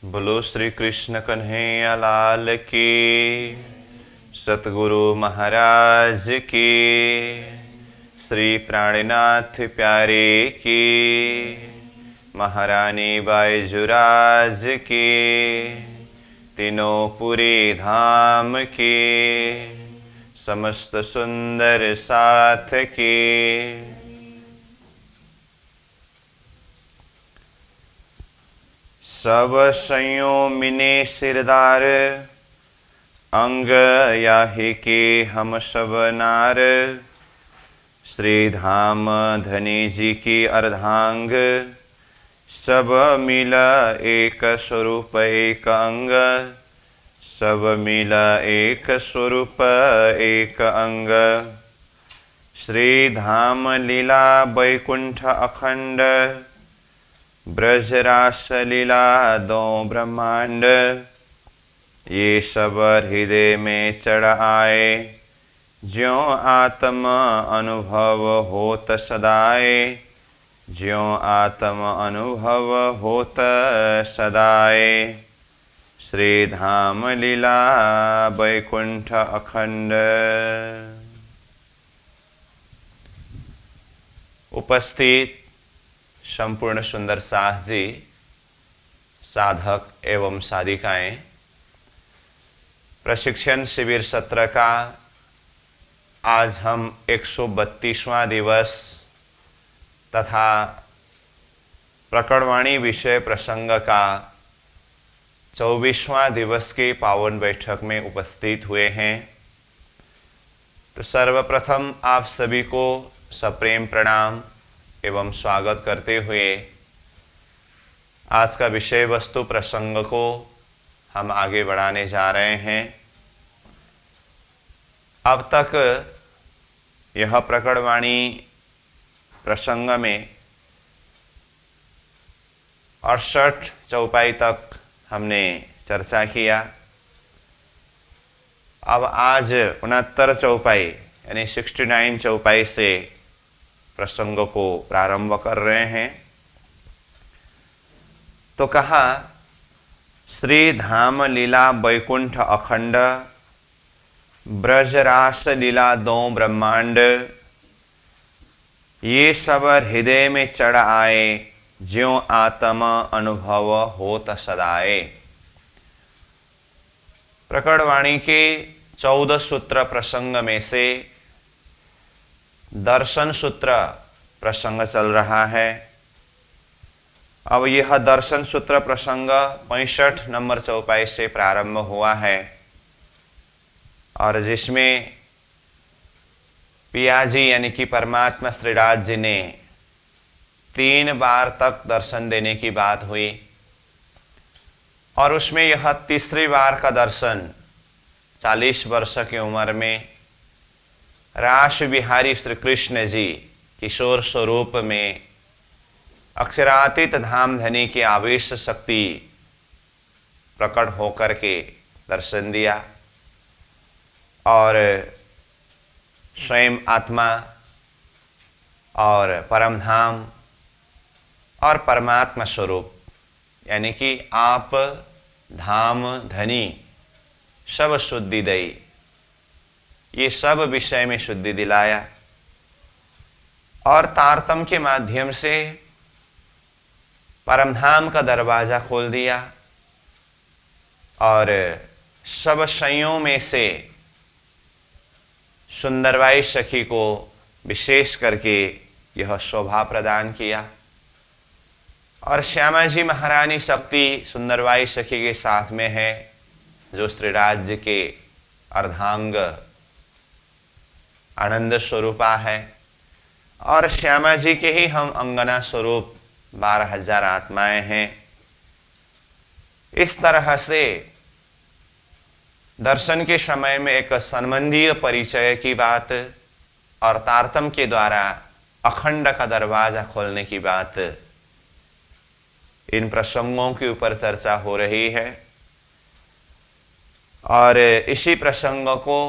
बोलो श्री कृष्ण कन्हैया लाल की, सतगुरु महाराज की, श्री प्राणनाथ प्यारे की, महारानी बाईजुराज की, तीनों पुरी धाम की, समस्त सुंदर साथ की। सब संयो मिने सिरदार, अंग याहि के हम सब नार। श्री धाम धनी जी की अर्धांग, सब मिला एक स्वरूप एक अंग। सब मिला एक स्वरूप एक अंग। श्री धाम लीला बैकुंठ अखंड, ब्रजरास लीला दो ब्रह्मांड। ये सब हृदय में चढ़ आए, ज्यों आत्म अनुभव होत सदाए। ज्यों आत्म अनुभव होत सदाए। श्री धाम लीला बैकुंठ अखंड। उपस्थित संपूर्ण सुंदर साथ जी, साधक एवं साधिकाएं, प्रशिक्षण शिविर सत्र का आज हम 132वां दिवस तथा प्रकटवाणी विषय प्रसंग का 24वां दिवस की पावन बैठक में उपस्थित हुए हैं। तो सर्वप्रथम आप सभी को सप्रेम प्रणाम एवं स्वागत करते हुए आज का विषय वस्तु प्रसंग को हम आगे बढ़ाने जा रहे हैं। अब तक यह प्रकटवाणी प्रसंग में 68 चौपाई तक हमने चर्चा किया। अब आज 69 चौपाई यानी 69 चौपाई से प्रसंग को प्रारंभ कर रहे हैं। तो कहा, श्री धाम लीला बैकुंठ अखंड, ब्रजरास लीला दो ब्रह्मांड। ये सब हृदय में चढ़ आए, ज्यों आत्म अनुभव होत सदाए। प्रकटवाणी के 14 सूत्र प्रसंग में से दर्शन सूत्र प्रसंग चल रहा है। अब यह दर्शन सूत्र प्रसंग 65 नंबर चौपाई से प्रारंभ हुआ है और जिसमें पियाजी यानी कि परमात्मा श्रीराज जी ने 3 बार तक दर्शन देने की बात हुई और उसमें यह तीसरी बार का दर्शन 40 वर्ष की उम्र में रास बिहारी श्री कृष्ण जी किशोर स्वरूप में अक्षरातीत धाम धनी की आवेश शक्ति प्रकट होकर के दर्शन दिया और स्वयं आत्मा और परम धाम और परमात्मा स्वरूप यानी कि आप धाम धनी सब शुद्धि दई, ये सब विषय में शुद्धि दिलाया और तारतम के माध्यम से परमधाम का दरवाजा खोल दिया और सब संयों में से सुंदरबाई सखी को विशेष करके यह शोभा प्रदान किया और श्यामा जी महारानी शक्ति सुंदरबाई सखी के साथ में है, जो श्री राज्य के अर्धांग आनंद स्वरूपा है और श्यामा जी के ही हम अंगना स्वरूप 12,000 आत्माएं हैं। इस तरह से दर्शन के समय में एक संबंधीय परिचय की बात और तारतम के द्वारा अखंड का दरवाजा खोलने की बात, इन प्रसंगों के ऊपर चर्चा हो रही है और इसी प्रसंग को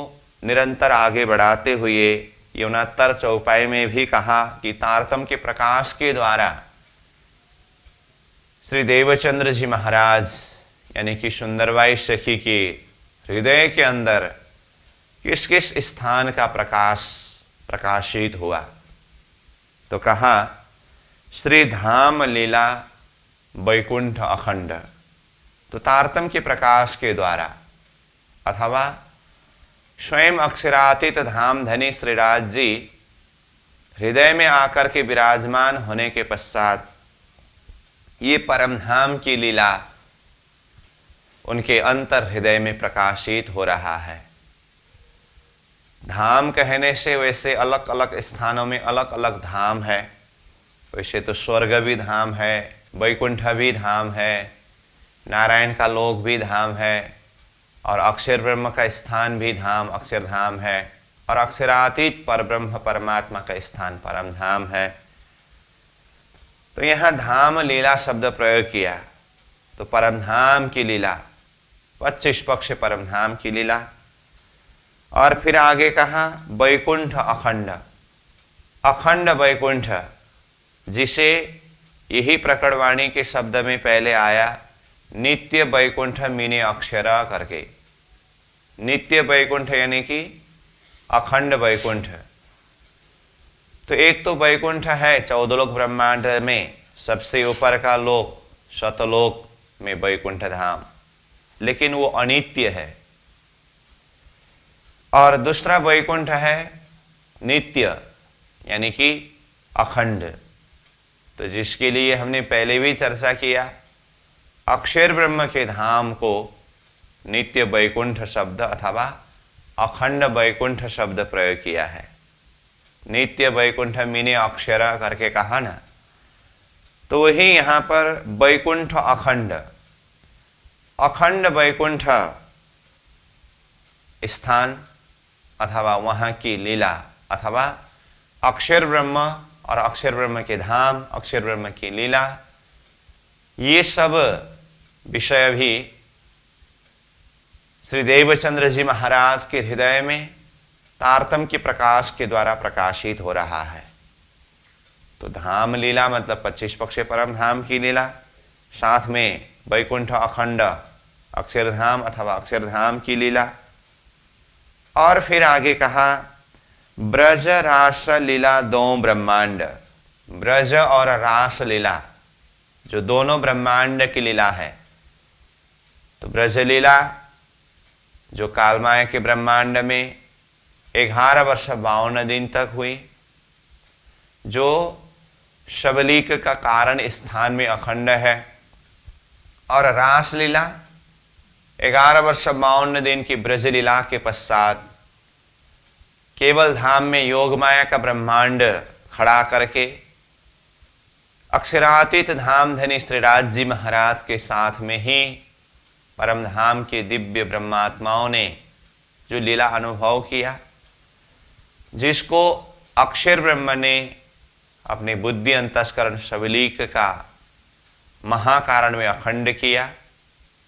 निरंतर आगे बढ़ाते हुए 69 चौपाई में भी कहा कि तारतम के प्रकाश के द्वारा श्री देवचंद्र जी महाराज यानी कि सुंदरबाई सखी के हृदय के अंदर किस किस स्थान का प्रकाश प्रकाशित हुआ। तो कहा श्री धाम लीला वैकुंठ अखंड। तो तारतम के प्रकाश के द्वारा अथवा स्वयं अक्षरातीत धाम धनी श्रीराज जी हृदय में आकर के विराजमान होने के पश्चात ये परम धाम की लीला उनके अंतर हृदय में प्रकाशित हो रहा है। धाम कहने से वैसे अलग अलग स्थानों में अलग अलग धाम है। वैसे तो स्वर्ग भी धाम है, वैकुंठ भी धाम है, नारायण का लोक भी धाम है, और अक्षर ब्रह्म का स्थान भी धाम अक्षरधाम है, और अक्षरातीत पर ब्रह्म परमात्मा का स्थान परम धाम है। तो यहाँ धाम लीला शब्द प्रयोग किया। तो परम धाम की लीला 25 पक्ष परम धाम की लीला। और फिर आगे कहा वैकुंठ अखंड। अखंड वैकुंठ, जिसे यही प्रकटवाणी के शब्द में पहले आया नित्य वैकुंठ मीने अक्षरा करके। नित्य वैकुंठ यानी कि अखंड वैकुंठ। तो एक तो वैकुंठ है 14 लोक ब्रह्मांड में सबसे ऊपर का लोक, शतलोक में वैकुंठ धाम, लेकिन वो अनित्य है। और दूसरा वैकुंठ है नित्य यानी कि अखंड। तो जिसके लिए हमने पहले भी चर्चा किया, अक्षर ब्रह्म के धाम को नित्य वैकुंठ शब्द अथवा अखंड वैकुंठ शब्द प्रयोग किया है। नित्य वैकुंठ मीने अक्षरा करके कहा ना, तो वही यहाँ पर वैकुंठ अखंड। अखंड वैकुंठ स्थान अथवा वहाँ की लीला अथवा अक्षर ब्रह्म और अक्षर ब्रह्म के धाम, अक्षर ब्रह्म की लीला, ये सब विषय भी श्री देवचंद्र जी महाराज के हृदय में तारतम के प्रकाश के द्वारा प्रकाशित हो रहा है। तो धाम लीला मतलब 25 पक्ष परम धाम की लीला, साथ में वैकुंठ अखंड अक्षरधाम अथवा अक्षरधाम की लीला। और फिर आगे कहा ब्रज रास लीला दो ब्रह्मांड। ब्रज और रास लीला जो दोनों ब्रह्मांड की लीला है। तो ब्रज लीला जो कालमाया के ब्रह्मांड में 11 वर्ष 52 दिन तक हुई, जो शबलीक का कारण स्थान में अखंड है। और रास लीला 11 वर्ष 52 दिन की ब्रज लीला के पश्चात केवल धाम में योग माया का ब्रह्मांड खड़ा करके अक्षरातीत धाम धनी श्रीराज जी महाराज के साथ में ही परम धाम के दिव्य ब्रह्मात्माओं ने जो लीला अनुभव किया, जिसको अक्षर ब्रह्म ने अपने बुद्धि अंतस्करण शबलीक का महाकारण में अखंड किया।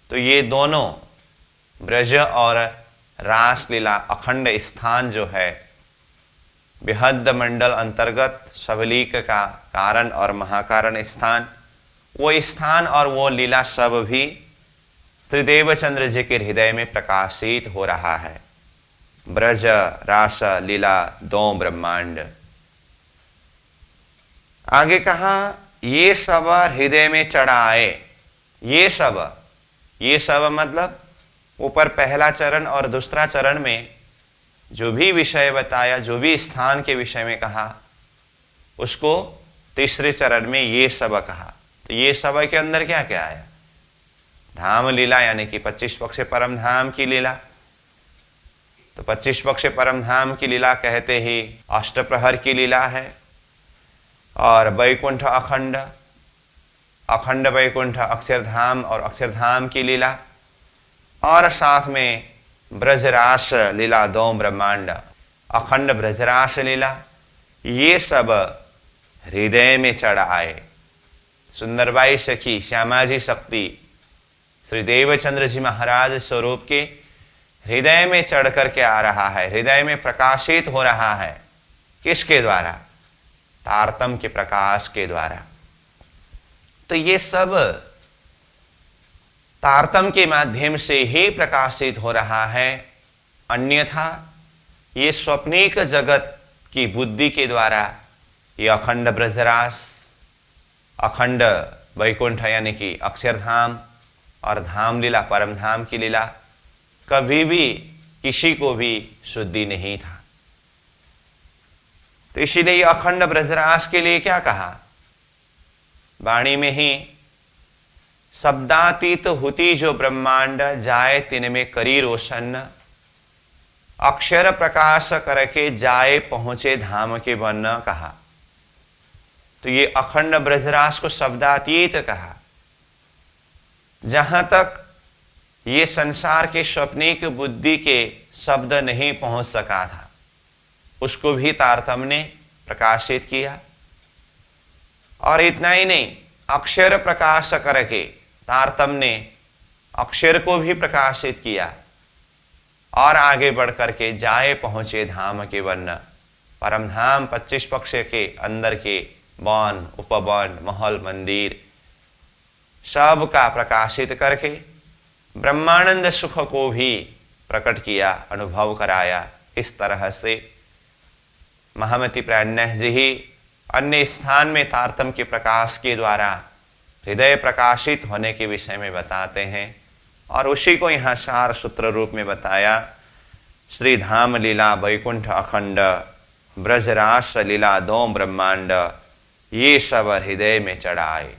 तो ये दोनों ब्रज और रास लीला अखंड स्थान जो है बृहद मंडल अंतर्गत शबलीक का कारण और महाकारण स्थान, वो स्थान और वो लीला सब भी श्री देवचंद्र जी के हृदय में प्रकाशित हो रहा है। ब्रज रास लीला दो ब्रह्मांड। आगे कहा ये सब हृदय में चढ़ाए। ये सब मतलब ऊपर पहला चरण और दूसरा चरण में जो भी विषय बताया, जो भी स्थान के विषय में कहा, उसको तीसरे चरण में ये सब कहा। तो ये सब के अंदर क्या क्या आया? धाम लीला यानी कि 25 पक्ष परम धाम की लीला। तो 25 पक्ष परम धाम की लीला कहते ही अष्टप्रहर की लीला है, और वैकुंठ अखंड, अखंड वैकुंठ अक्षरधाम और अक्षरधाम की लीला, और साथ में ब्रजरास लीला दो ब्रह्मांड, अखंड ब्रजरास लीला, ये सब हृदय में चढ़ आए। सुंदरबाई सखी श्यामाजी शक्ति श्री देवचंद्र जी महाराज स्वरूप के हृदय में चढ़ करके आ रहा है, हृदय में प्रकाशित हो रहा है। किसके द्वारा? तारतम के प्रकाश के द्वारा। तो ये सब तारतम्य के माध्यम से ही प्रकाशित हो रहा है, अन्यथा ये स्वप्निक जगत की बुद्धि के द्वारा ये अखंड ब्रजरास, अखंड वैकुंठ यानी कि अक्षरधाम और धाम लीला, परम धाम की लीला कभी भी किसी को भी शुद्धि नहीं था। तो इसीलिए ये अखंड ब्रजरास के लिए क्या कहा, वाणी में ही शब्दातीत होती जो ब्रह्मांड जाए तिन में करी रोशन, अक्षर प्रकाश करके जाए पहुंचे धाम के वन कहा। तो ये अखंड ब्रजरास को शब्दातीत कहा। जहां तक ये संसार के स्वप्निक बुद्धि के शब्द नहीं पहुंच सका था, उसको भी तारतम्य ने प्रकाशित किया। और इतना ही नहीं, अक्षर प्रकाश करके तारतम्य ने अक्षर को भी प्रकाशित किया और आगे बढ़ करके जाए पहुंचे धाम के वन, परम धाम 25 पक्ष के अंदर के वन, उपवन, महल, मंदिर सब का प्रकाशित करके ब्रह्मानंद सुख को भी प्रकट किया, अनुभव कराया। इस तरह से महामती प्राज्ञ जी ही अन्य स्थान में तारतम्य के प्रकाश के द्वारा हृदय प्रकाशित होने के विषय में बताते हैं और उसी को यहाँ सार सूत्र रूप में बताया। श्री धाम लीला वैकुंठ अखंड ब्रजरास लीला दो ब्रह्मांड, ये सब हृदय में चढ़ाए।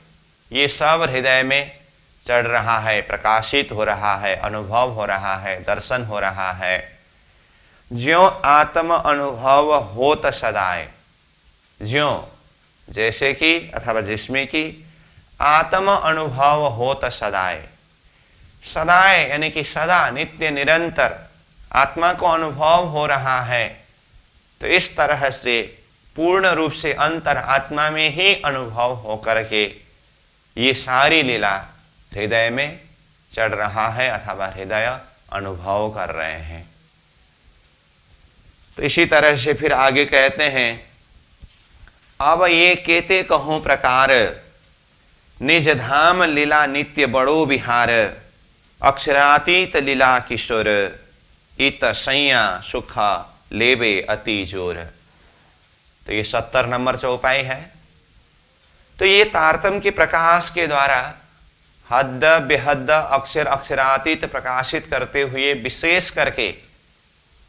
ये सब हृदय में चढ़ रहा है, प्रकाशित हो रहा है, अनुभव हो रहा है, दर्शन हो रहा है। ज्यों आत्म अनुभव होत सदाए, ज्यों जैसे कि अथवा जिसमें कि आत्म अनुभव होत सदाए, सदाए यानी कि सदा नित्य निरंतर आत्मा को अनुभव हो रहा है। तो इस तरह से पूर्ण रूप से अंतर आत्मा में ही अनुभव होकर के ये सारी लीला हृदय में चढ़ रहा है अथवा हृदय अनुभव कर रहे हैं। तो इसी तरह से फिर आगे कहते हैं, अब ये केते कहूं प्रकार, निज धाम लीला नित्य बड़ो विहार, अक्षरातीत लीला किशोर, इत सैया सुख लेबे अति जोर। तो ये 70 नंबर चौपाई है। तो ये तारतम्य के प्रकाश के द्वारा हद बेहद अक्षर अक्षरातीत प्रकाशित करते हुए विशेष करके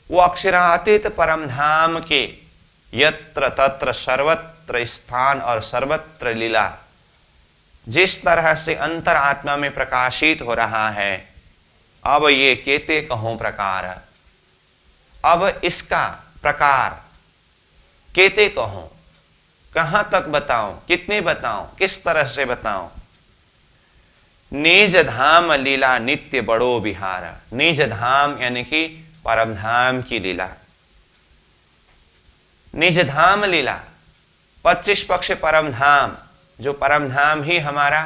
वो अक्षरातीत परम धाम के यत्र तत्र सर्वत्र स्थान और सर्वत्र लीला जिस तरह से अंतर आत्मा में प्रकाशित हो रहा है, अब ये केते कहूं प्रकार, अब इसका प्रकार केते कहूं, कहां तक बताऊं, कितने बताऊं, किस तरह से बताऊं। निज धाम लीला नित्य बड़ो विहार, निज धाम यानी कि परम धाम की लीला, निज धाम लीला 25 पक्ष परम धाम, जो परम धाम ही हमारा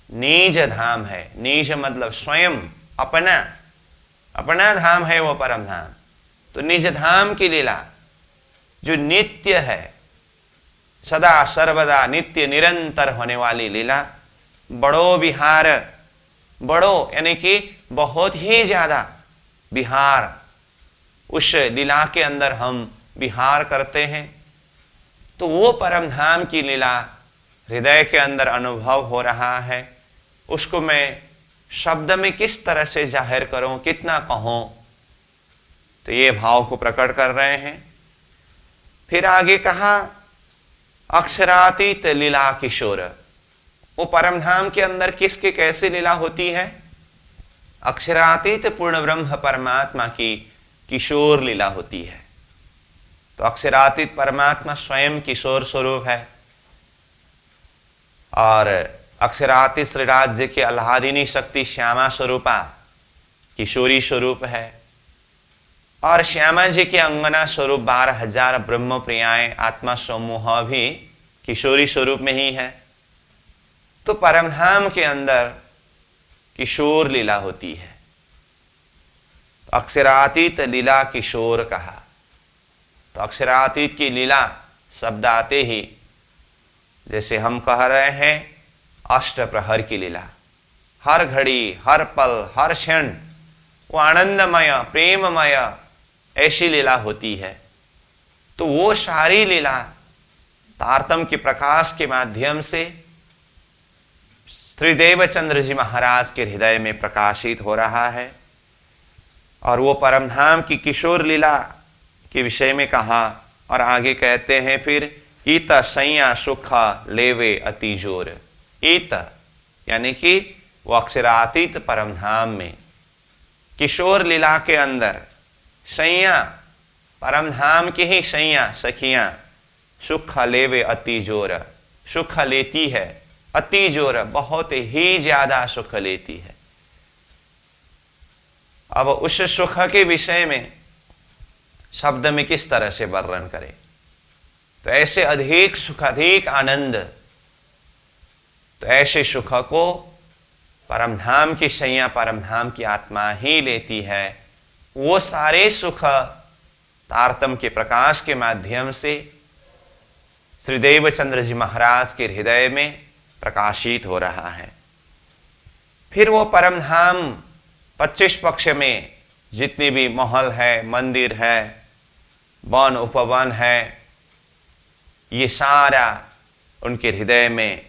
निज धाम है। निज मतलब स्वयं, अपना, अपना धाम है वो परम धाम। तो निज धाम की लीला जो नित्य है, सदा सर्वदा नित्य निरंतर होने वाली लीला, बड़ो विहार, बड़ो यानी कि बहुत ही ज्यादा विहार, उस लीला के अंदर हम विहार करते हैं। तो वो परम धाम की लीला हृदय के अंदर अनुभव हो रहा है, उसको मैं शब्द में किस तरह से जाहिर करूं, कितना कहूं। तो ये भाव को प्रकट कर रहे हैं। फिर आगे कहा अक्षरातीत लीला किशोर, वो परमधाम के अंदर किसके कैसे लीला होती है, अक्षरातीत पूर्ण ब्रह्म परमात्मा की किशोर लीला होती है। तो अक्षरातीत परमात्मा स्वयं किशोर स्वरूप है और अक्षरातीत श्री राज्य के आह्लादिनी शक्ति श्यामा स्वरूपा किशोरी स्वरूप है और श्यामा जी के अंगना स्वरूप 12,000 ब्रह्म प्रियाएं आत्मा समूह भी किशोरी स्वरूप में ही है। तो परमधाम के अंदर किशोर लीला होती है। अक्षरातीत लीला किशोर कहा। तो अक्षरातीत की लीला शब्द आते ही, जैसे हम कह रहे हैं अष्ट प्रहर की लीला, हर घड़ी, हर पल, हर क्षण वो आनंदमय, प्रेममय ऐसी लीला होती है। तो वो सारी लीला तारतम्य के प्रकाश के माध्यम से श्री देवचंद्र जी महाराज के हृदय में प्रकाशित हो रहा है। और वो परमधाम की किशोर लीला के विषय में कहा और आगे कहते हैं फिर, इत सैया सुख लेवे अति जोर। इत यानी कि वो अक्षरातीत परमधाम में किशोर लीला के अंदर सैया, परमधाम की ही सैया सखियां सुख लेवे अति जोर, सुख लेती है, अति जोर बहुत ही ज्यादा सुख लेती है। अब उस सुख के विषय में शब्द में किस तरह से वर्णन करें? तो ऐसे अधिक सुख, अधिक आनंद, तो ऐसे सुख को परमधाम की शैया, परमधाम की आत्मा ही लेती है। वो सारे सुख तारतम्य के प्रकाश के माध्यम से श्री देवचंद्र जी महाराज के हृदय में प्रकाशित हो रहा है। फिर वो परमधाम 25 पक्ष में जितने भी महल है, मंदिर है, वन उपवन है, ये सारा उनके हृदय में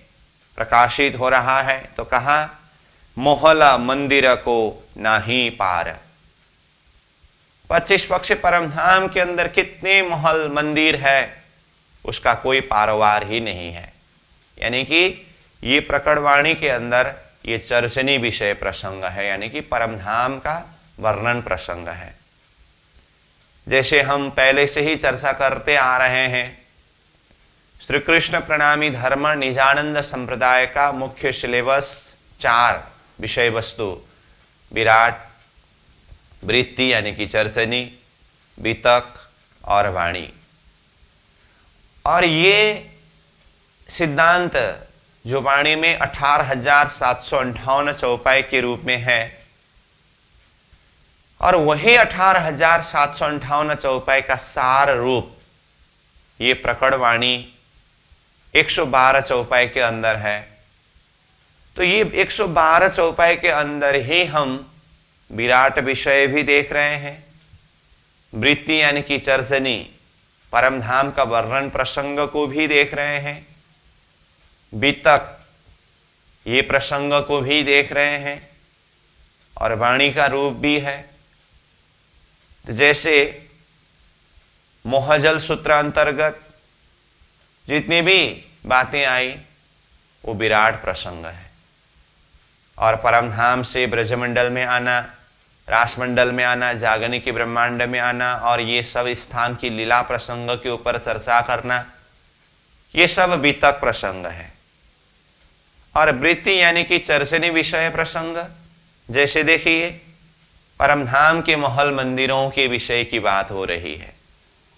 प्रकाशित हो रहा है। तो कहा, मोहल मंदिर को नाही पार। 25 पक्ष परमधाम के अंदर कितने महल मंदिर है, उसका कोई पारवार ही नहीं है। यानी कि ये प्रकटवाणी के अंदर ये चर्चनी विषय प्रसंग है, यानी कि परमधाम का वर्णन प्रसंग है। जैसे हम पहले से ही चर्चा करते आ रहे हैं, श्री कृष्ण प्रणामी धर्म निजानंद संप्रदाय का मुख्य सिलेबस 4 विषय वस्तु, विराट, वृत्ति यानी कि चर्चनी, वितक और वाणी। और ये सिद्धांत जो वाणी में 18,758 चौपाई के रूप में है, और वही 18,758 चौपाई का सार रूप ये प्रकट वाणी 112 चौपाई के अंदर है। तो ये 112 चौपाई के अंदर ही हम विराट विषय भी देख रहे हैं, वृत्ति यानी कि चर्चनी, परमधाम का वर्णन प्रसंग को भी देख रहे हैं, वितक ये प्रसंग को भी देख रहे हैं, और वाणी का रूप भी है। तो जैसे मोहजल सूत्र अंतर्गत जितनी भी बातें आई वो विराट प्रसंग है। और परमधाम से ब्रजमंडल में आना, रासमंडल में आना, जागनी के ब्रह्मांड में आना, और ये सब स्थान की लीला प्रसंग के ऊपर चर्चा करना, ये सब वितक प्रसंग है। और वृत्ति यानी कि चर्चनी विषय प्रसंग, जैसे देखिए परमधाम के महल मंदिरों के विषय की बात हो रही है,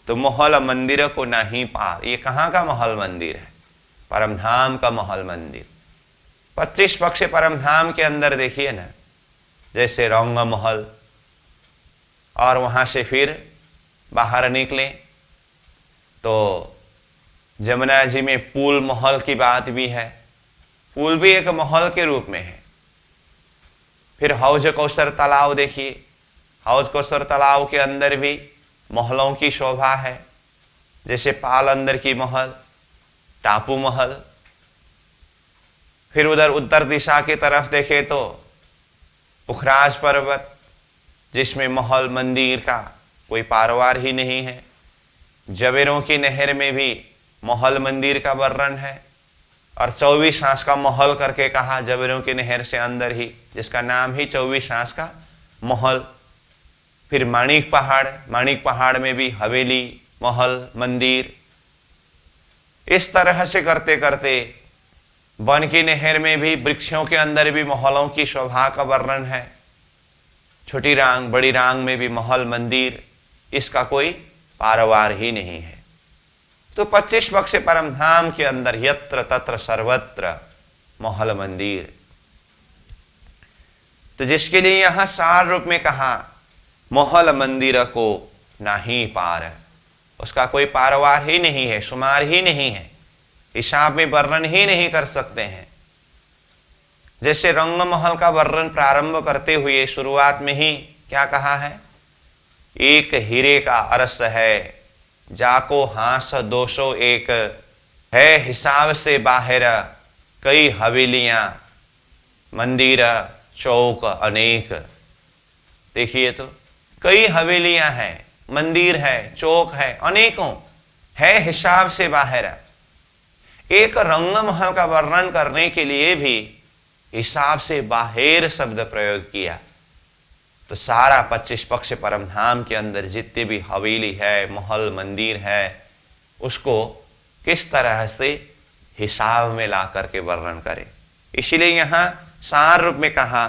तो महल मंदिर को नहीं पार, ये कहाँ का महल मंदिर है? परमधाम का महल मंदिर। 25 पक्ष परमधाम के अंदर देखिए ना, जैसे रंग महल, और वहां से फिर बाहर निकले तो जमुना जी में पूल महल की बात भी है, पूल भी एक महल के रूप में है। फिर हौज कौसर तालाब देखिए, हौज कौसर तालाब के अंदर भी महलों की शोभा है, जैसे पाल अंदर की महल, टापू महल। फिर उधर उत्तर दिशा की तरफ देखे तो पुखराज पर्वत, जिसमें महल मंदिर का कोई पारवार ही नहीं है। जवेरों की नहर में भी महल मंदिर का वर्णन है, और 24 सांस का महल करके कहा जवेरों की नहर से अंदर ही, जिसका नाम ही 24 सांस का महल। फिर माणिक पहाड़, माणिक पहाड़ में भी हवेली, महल, मंदिर। इस तरह से करते करते वन की नहर में भी, वृक्षों के अंदर भी महलों की शोभा का वर्णन है। छोटी रांग, बड़ी रांग में भी महल, मंदिर, इसका कोई पारवार ही नहीं है। तो 25 पक्ष परमधाम के अंदर यत्र तत्र सर्वत्र महल मंदिर। तो जिसके लिए यहां सार रूप में कहा महल मंदिर को नहीं पार, उसका कोई पारवार ही नहीं है, शुमार ही नहीं है, हिसाब में वर्णन ही नहीं कर सकते हैं। जैसे रंगमहल का वर्णन प्रारंभ करते हुए शुरुआत में ही क्या कहा है, एक हीरे का अरस है, जाको हास दोषो एक, है हिसाब से बाहर कई हवेलियां, मंदिर चौक अनेक। देखिए तो कई हवेलियां हैं, मंदिर है, चौक है, अनेकों, है हिसाब से बाहर। एक रंगमहल का वर्णन करने के लिए भी हिसाब से बाहर शब्द प्रयोग किया। तो सारा 25 पक्ष परमधाम के अंदर जितने भी हवेली है, महल, मंदिर है, उसको किस तरह से हिसाब में ला करके वर्णन करें। इसलिए यहां सार रूप में कहा,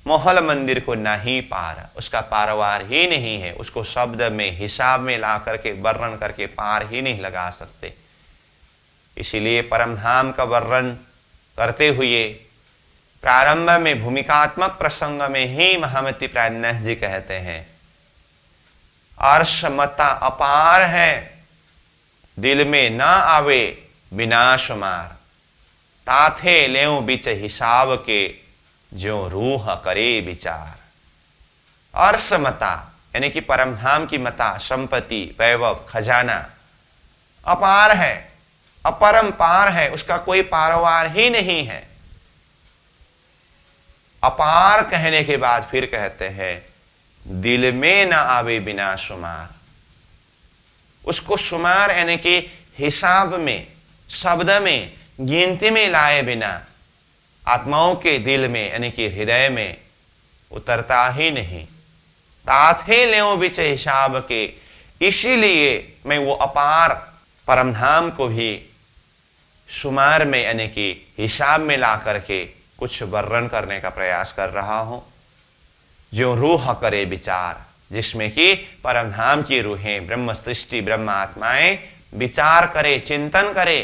महल मंदिर को नहीं पार, उसका पारवार ही नहीं है, उसको शब्द में हिसाब में ला करके वर्णन करके पार ही नहीं लगा सकते। इसीलिए परमधाम का वर्णन करते हुए प्रारंभ में भूमिकात्मक प्रसंग में ही महामती प्राणनाथ जी कहते हैं, अर्श मता अपार है, दिल में न आवे विनाश मार, ताथे लेऊ बीच हिसाब के, ज्यों रूह करे विचार। अर्श मता यानी कि परमधाम की मता, संपत्ति, वैभव, खजाना अपार है, अपरंपार है, उसका कोई पारवार ही नहीं है। अपार कहने के बाद फिर कहते हैं, दिल में न आवे बिना शुमार, उसको शुमार यानी कि हिसाब में, शब्द में, गिनती में लाए बिना आत्माओं के दिल में यानी कि हृदय में उतरता ही नहीं। ताथे लेओ बिच हिसाब के, इसीलिए मैं वो अपार परमधाम को भी शुमार में यानी कि हिसाब में ला करके कुछ वर्णन करने का प्रयास कर रहा हूं। जो रूह करे विचार, जिसमें कि परमधाम की रूहें, ब्रह्म सृष्टि, ब्रह्म आत्माएं विचार करे, चिंतन करे।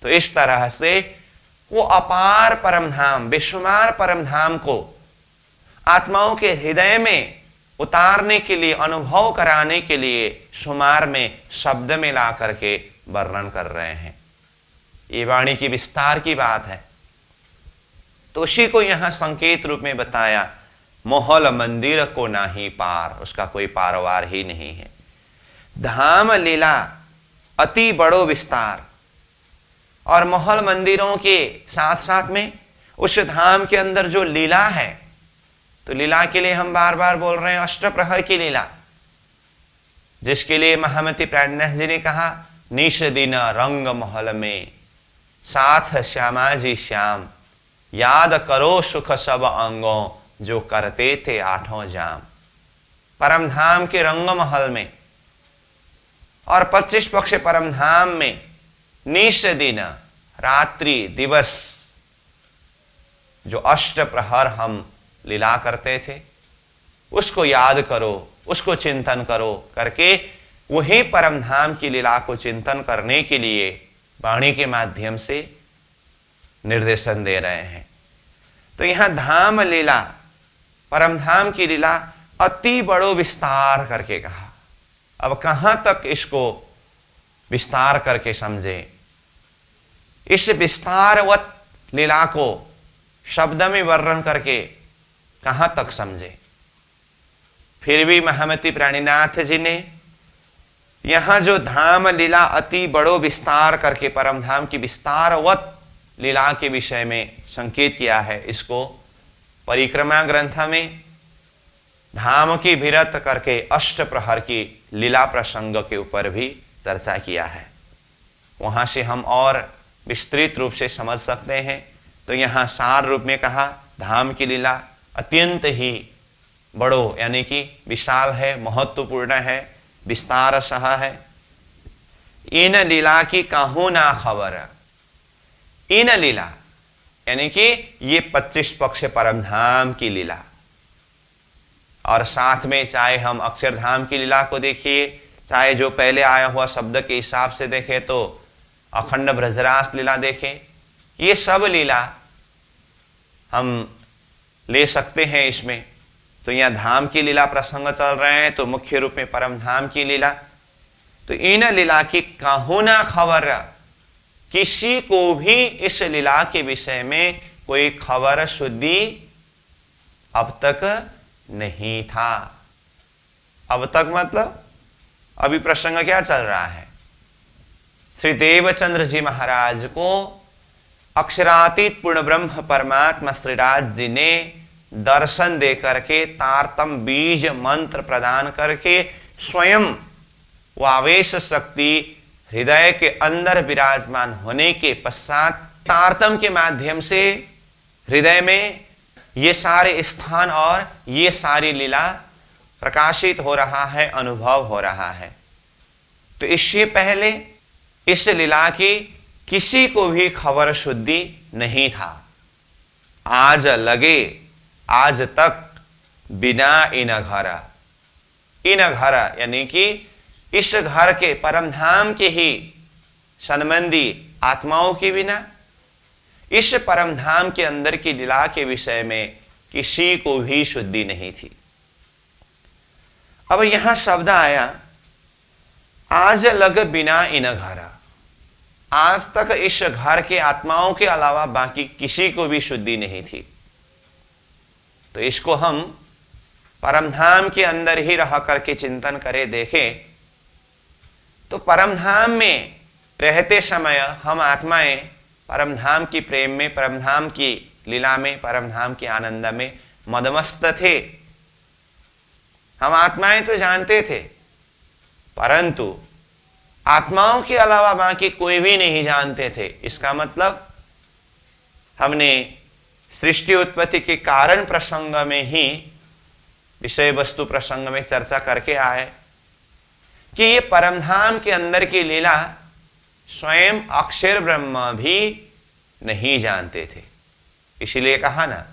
तो इस तरह से वो अपार परमधाम, बेशुमार परमधाम को आत्माओं के हृदय में उतारने के लिए, अनुभव कराने के लिए शुमार में, शब्द में ला करके वर्णन कर रहे हैं। ये वाणी की विस्तार की बात है। तो उसी को यहां संकेत रूप में बताया, मोहल मंदिर को नाही पार, उसका कोई पारवार ही नहीं है। धाम लीला अति बड़ो विस्तार, और महल मंदिरों के साथ साथ में उस धाम के अंदर जो लीला है, तो लीला के लिए हम बार बार बोल रहे हैं अष्टप्रहर की लीला, जिसके लिए महामती प्राणनाथ जी ने कहा, निश दिन रंग महल में साथ श्यामा जी श्याम, याद करो सुख सब अंगों, जो करते थे आठों जाम। परमधाम के रंग महल में और 25 पक्ष परमधाम में निश दिन, रात्रि दिवस, जो अष्ट प्रहर हम लीला करते थे, उसको याद करो, उसको चिंतन करो करके वही परमधाम की लीला को चिंतन करने के लिए वाणी के माध्यम से निर्देशन दे रहे हैं। तो यहां धाम लीला, परमधाम की लीला अति बड़ो विस्तार करके कहा। अब कहां तक इसको विस्तार करके समझे, इस विस्तारवत लीला को शब्द में वर्णन करके कहां तक समझे। फिर भी महामती प्राणीनाथ जी ने यहां जो धाम लीला अति बड़ो विस्तार करके परमधाम की विस्तारवत लीला के विषय में संकेत किया है, इसको परिक्रमा ग्रंथ में धाम की विरत करके अष्ट प्रहर की लीला प्रसंग के ऊपर भी चर्चा किया है। वहां से हम और विस्तृत रूप से समझ सकते हैं। तो यहां सार रूप में कहा, धाम की लीला अत्यंत ही बड़ो यानी कि विशाल है, महत्वपूर्ण है, विस्तार सहा है। इन लीला की कहूं ना खबर, इन लीला यानी कि ये 25 पक्ष परमधाम की लीला, और साथ में चाहे हम अक्षरधाम की लीला को देखिए, चाहे जो पहले आया हुआ शब्द के हिसाब से देखें तो अखंड ब्रजरास लीला देखें, ये सब लीला हम ले सकते हैं इसमें। तो यहाँ धाम की लीला प्रसंग चल रहे हैं, तो मुख्य रूप में परमधाम की लीला। तो इन लीला की कहूं ना खबर, किसी को भी इस लीला के विषय में कोई खबर शुद्धि अब तक नहीं था। अब तक मतलब अभी प्रसंग क्या चल रहा है? श्री देवचंद्र जी महाराज को अक्षरातीत पूर्ण ब्रह्म परमात्मा श्रीराज जी ने दर्शन दे करके तारतम बीज मंत्र प्रदान करके स्वयं वो आवेश शक्ति हृदय के अंदर विराजमान होने के पश्चात तारतम के माध्यम से हृदय में ये सारे स्थान और ये सारी लीला प्रकाशित हो रहा है, अनुभव हो रहा है। तो इससे पहले इस लीला की किसी को भी खबर शुद्धि नहीं था। आज लगे आज तक बिना इन घर यानी कि इस घर के परमधाम के ही संबंधी आत्माओं के बिना इस परमधाम के अंदर की लीला के विषय में किसी को भी शुद्धि नहीं थी। अब यहां शब्द आया आज लग बिना इन घर। आज तक इस घर के आत्माओं के अलावा बाकी किसी को भी शुद्धि नहीं थी। तो इसको हम परमधाम के अंदर ही रह करके चिंतन करें, देखें तो परमधाम में रहते समय हम आत्माएं परमधाम की प्रेम में, परमधाम की लीला में, परमधाम के आनंद में मदमस्त थे। हम आत्माएं तो जानते थे, परंतु आत्माओं के अलावा बाकी कोई भी नहीं जानते थे। इसका मतलब हमने सृष्टि उत्पत्ति के कारण प्रसंग में ही विषय वस्तु प्रसंग में चर्चा करके आए कि ये परमधाम के अंदर की लीला स्वयं अक्षर ब्रह्म भी नहीं जानते थे। इसलिए कहा ना,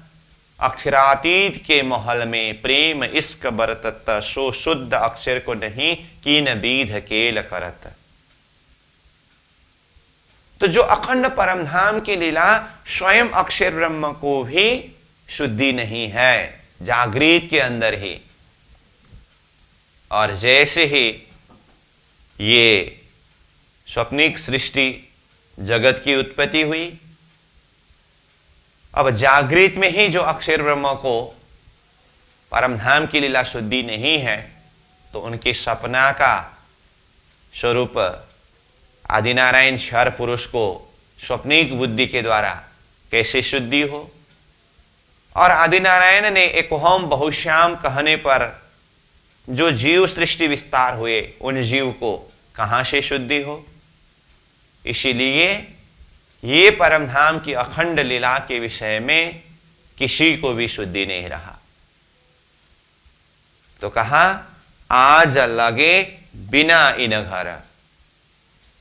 अक्षरातीत के महल में प्रेम इश्क बरतत, सो शुद्ध अक्षर को नहीं कीन बीध केल करत। तो जो अखंड परमधाम की लीला स्वयं अक्षर ब्रह्म को भी शुद्धि नहीं है, जागृत के अंदर ही। और जैसे ही ये स्वप्निक सृष्टि जगत की उत्पत्ति हुई, अब जागृत में ही जो अक्षर ब्रह्म को परमधाम की लीला शुद्धि नहीं है, तो उनके सपना का स्वरूप आदिनारायण क्षर पुरुष को स्वप्निक बुद्धि के द्वारा कैसे शुद्धि हो। और आदिनारायण ने एक होम बहुश्याम कहने पर जो जीव सृष्टि विस्तार हुए, उन जीव को कहां से शुद्धि हो। इसीलिए ये परमधाम की अखंड लीला के विषय में किसी को भी शुद्धि नहीं रहा। तो कहा आज लगे बिना इन घर।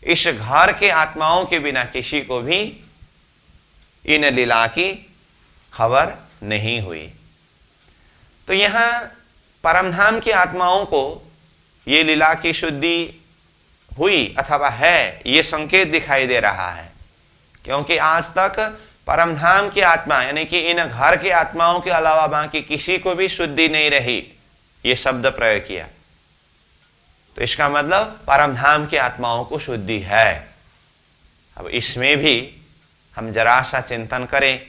इस घर के आत्माओं के बिना किसी को भी इन लीला की खबर नहीं हुई। तो यहां परमधाम की आत्माओं को ये लीला की शुद्धि हुई अथवा है, ये संकेत दिखाई दे रहा है। क्योंकि आज तक परमधाम की आत्मा यानी कि इन घर के आत्माओं के अलावा बाकी किसी को भी शुद्धि नहीं रही, ये शब्द प्रयोग किया। तो इसका मतलब परमधाम की आत्माओं को शुद्धि है। अब इसमें भी हम जरा सा चिंतन करें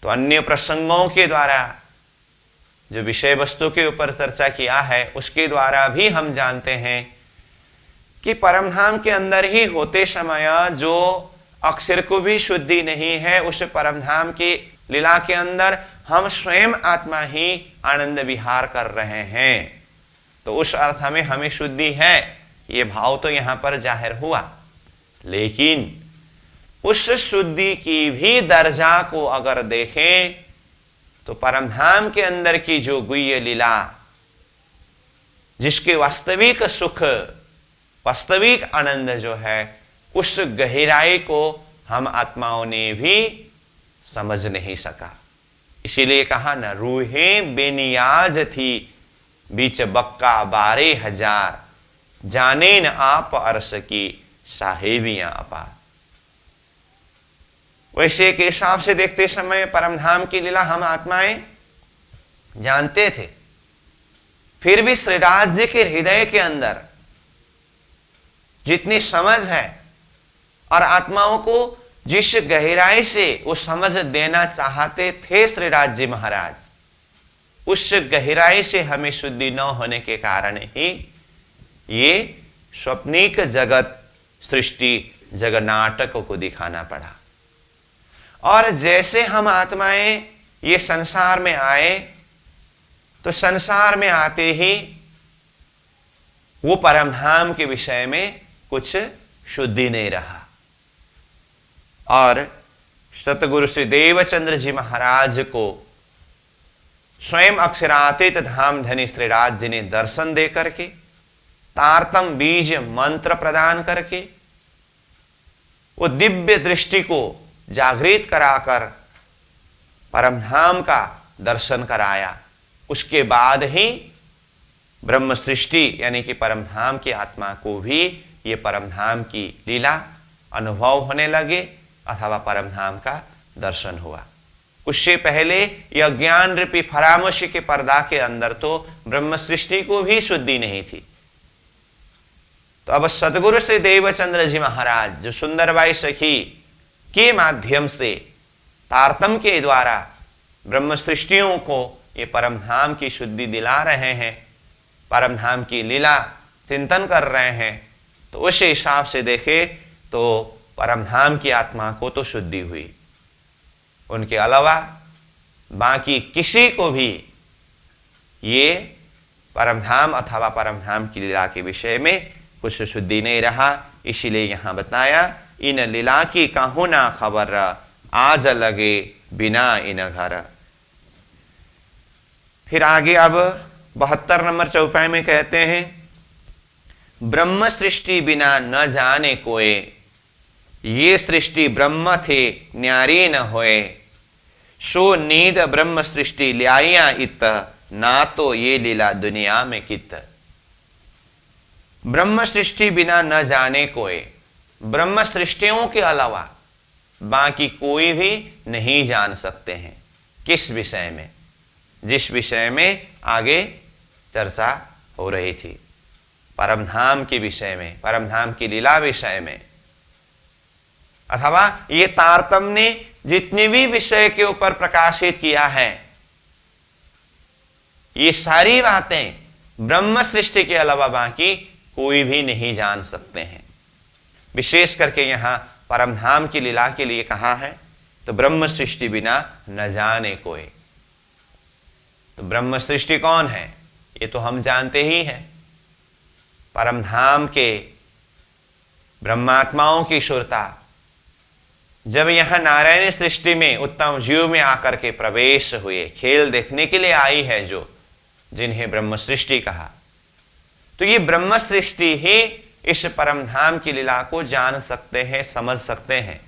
तो अन्य प्रसंगों के द्वारा जो विषय वस्तु के ऊपर चर्चा किया है, उसके द्वारा भी हम जानते हैं कि परमधाम के अंदर ही होते समय जो अक्षर को भी शुद्धि नहीं है, उस परमधाम की लीला के अंदर हम स्वयं आत्मा ही आनंद विहार कर रहे हैं। तो उस अर्थ में हमें शुद्धि है, ये भाव तो यहां पर जाहिर हुआ। लेकिन उस शुद्धि की भी दर्जा को अगर देखें तो परमधाम के अंदर की जो गुह्य लीला, जिसके वास्तविक सुख, वास्तविक आनंद जो है, उस गहराई को हम आत्माओं ने भी समझ नहीं सका। इसीलिए कहा न, रूहे बेनियाज थी बीच बक्का 12,000, जाने न आप अरस की साहेबियां अपार। वैसे के हिसाब से देखते समय परमधाम की लीला हम आत्माएं जानते थे, फिर भी श्रीराज जी के हृदय के अंदर जितनी समझ है और आत्माओं को जिस गहराई से वो समझ देना चाहते थे श्री राज जी महाराज, उस गहराई से हमें शुद्धि न होने के कारण ही ये स्वप्निक जगत सृष्टि जगन्नाटक को दिखाना पड़ा। और जैसे हम आत्माएं ये संसार में आए, तो संसार में आते ही वो परमधाम के विषय में कुछ शुद्धि नहीं रहा। और सतगुरु श्री देवचंद्र जी महाराज को स्वयं अक्षरातीत धाम धनी श्री राज जी ने दर्शन दे करके, तारतम बीज मंत्र प्रदान करके वो दिव्य दृष्टि को जागृत कराकर परमधाम का दर्शन कराया। उसके बाद ही ब्रह्म सृष्टि यानी कि परमधाम की आत्मा को भी ये परमधाम की लीला अनुभव होने लगे अथवा परमधाम का दर्शन हुआ। उससे पहले यह ज्ञान रूपी फरामोशी के पर्दा के अंदर तो ब्रह्म सृष्टि को भी शुद्धि नहीं थी। तो अब सदगुरु श्री देवचंद्र जी महाराज जो सुंदरबाई सखी के माध्यम से तारतम के द्वारा ब्रह्म सृष्टियों को ये परमधाम की शुद्धि दिला रहे हैं, परमधाम की लीला चिंतन कर रहे हैं, तो उस हिसाब से देखे तो परमधाम की आत्मा को तो शुद्धि हुई। उनके अलावा बाकी किसी को भी ये परमधाम अथवा परमधाम की लीला के विषय में कुछ शुद्धि नहीं रहा। इसीलिए यहां बताया, इन लीला की कहूं ना खबर, आज लगे बिना इन घर। फिर आगे अब 72 नंबर चौपाई में कहते हैं, ब्रह्म सृष्टि बिना न जाने कोय, ये सृष्टि ब्रह्म थे न्यारी न होए, सो नीद ब्रह्म सृष्टि ल्याया इत, ना तो ये लीला दुनिया में कित। ब्रह्म सृष्टि बिना न जाने कोई, ब्रह्म सृष्टियों के अलावा बाकी कोई भी नहीं जान सकते हैं। किस विषय में? जिस विषय में आगे चर्चा हो रही थी, परमधाम के विषय में, परमधाम की लीला विषय में, अथवा ये तारतम्य ने जितने भी विषय के ऊपर प्रकाशित किया है, ये सारी बातें ब्रह्म सृष्टि के अलावा बाकी कोई भी नहीं जान सकते हैं। विशेष करके यहां परमधाम की लीला के लिए कहा है, तो ब्रह्म सृष्टि बिना न जाने कोई। तो ब्रह्म सृष्टि कौन है? ये तो हम जानते ही हैं। परमधाम के ब्रह्मात्माओं की सुरता जब यहां नारायण सृष्टि में उत्तम जीव में आकर के प्रवेश हुए, खेल देखने के लिए आई है जो, जिन्हें ब्रह्म सृष्टि कहा, तो ये ब्रह्म सृष्टि ही इस परमधाम की लीला को जान सकते हैं, समझ सकते हैं।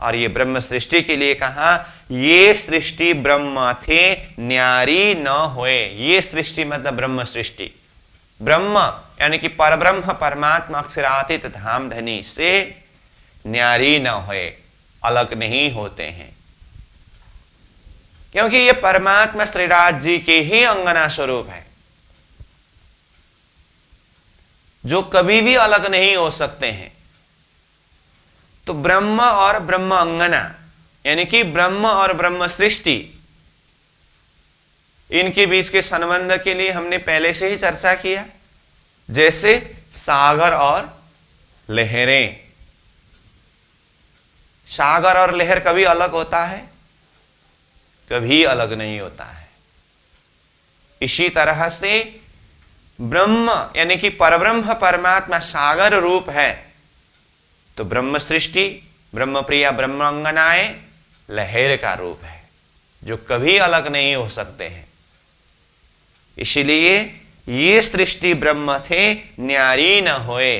और ये ब्रह्म सृष्टि के लिए कहा, ये सृष्टि ब्रह्म थे न्यारी न होए। ये सृष्टि मतलब ब्रह्म सृष्टि, ब्रह्म यानी कि परब्रह्म परमात्मा अक्षरातीत धाम धनी से न्यारी न होए, अलग नहीं होते हैं। क्योंकि ये परमात्मा श्रीराज जी के ही अंगना स्वरूप है, जो कभी भी अलग नहीं हो सकते हैं। तो ब्रह्म और ब्रह्म अंगना यानी कि ब्रह्म और ब्रह्म सृष्टि, इनके बीच के संबंध के लिए हमने पहले से ही चर्चा किया। जैसे सागर और लहरें, सागर और लहर कभी अलग होता है? कभी अलग नहीं होता है। इसी तरह से ब्रह्म यानी कि परब्रह्म परमात्मा सागर रूप है, तो ब्रह्म सृष्टि, ब्रह्म प्रिया ब्रह्म अंगनाएं लहर का रूप है, जो कभी अलग नहीं हो सकते हैं। इसलिए ये सृष्टि ब्रह्म थे न्यारी न होए।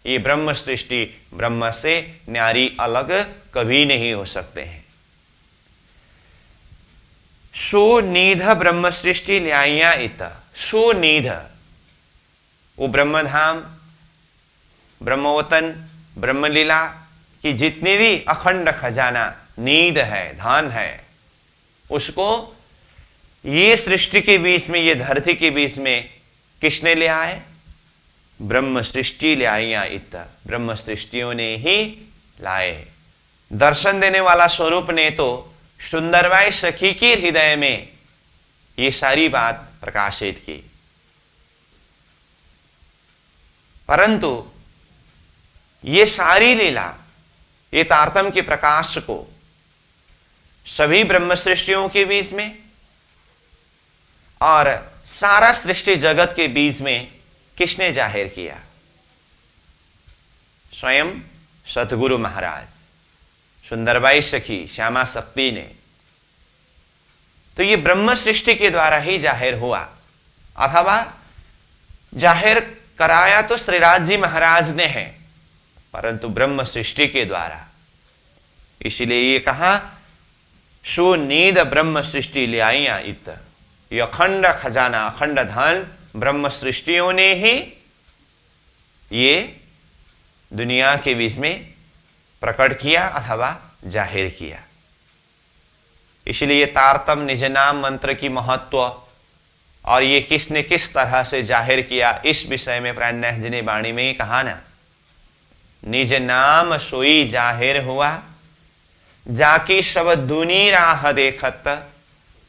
ये ब्रह्म सृष्टि ब्रह्म से न्यारी अलग कभी नहीं हो सकते हैं। सुनिध ब्रह्म सृष्टि ल्याया इत, सुनिध वो ब्रह्मधाम, ब्रह्मवतन, ब्रह्मलीला की जितनी भी अखंड खजाना नींद है, धन है, उसको ये सृष्टि के बीच में, ये धरती के बीच में किसने ले आए? ब्रह्म सृष्टि ले आइया इत, ब्रह्म सृष्टियों ने ही लाए। दर्शन देने वाला स्वरूप ने तो सुंदरबाई सखी के हृदय में ये सारी बात प्रकाशित की, परंतु ये सारी लीला, ये तारतम्य के प्रकाश को सभी ब्रह्म सृष्टियों के बीच में और सारा सृष्टि जगत के बीच में किसने जाहिर किया? स्वयं सतगुरु महाराज, सुंदरबाई सखी श्यामा शक्ति ने। तो ये ब्रह्म सृष्टि के द्वारा ही जाहिर हुआ, अथवा जाहिर कराया तो श्रीराज जी महाराज ने है, परंतु ब्रह्म सृष्टि के द्वारा। इसलिए ये कहा, सुनीद ब्रह्म सृष्टि ले आइया इत, ये अखंड खजाना, अखंड धन ब्रह्म सृष्टियों ने ही ये दुनिया के बीच में प्रकट किया अथवा जाहिर किया। इसलिए तारतम्य निज नाम मंत्र की महत्व और ये किसने किस तरह से जाहिर किया, इस विषय में प्राणनाथ जी ने वाणी में ही कहा ना, निज नाम सोई जाहिर हुआ, जाकी सब दुनी राह देखत,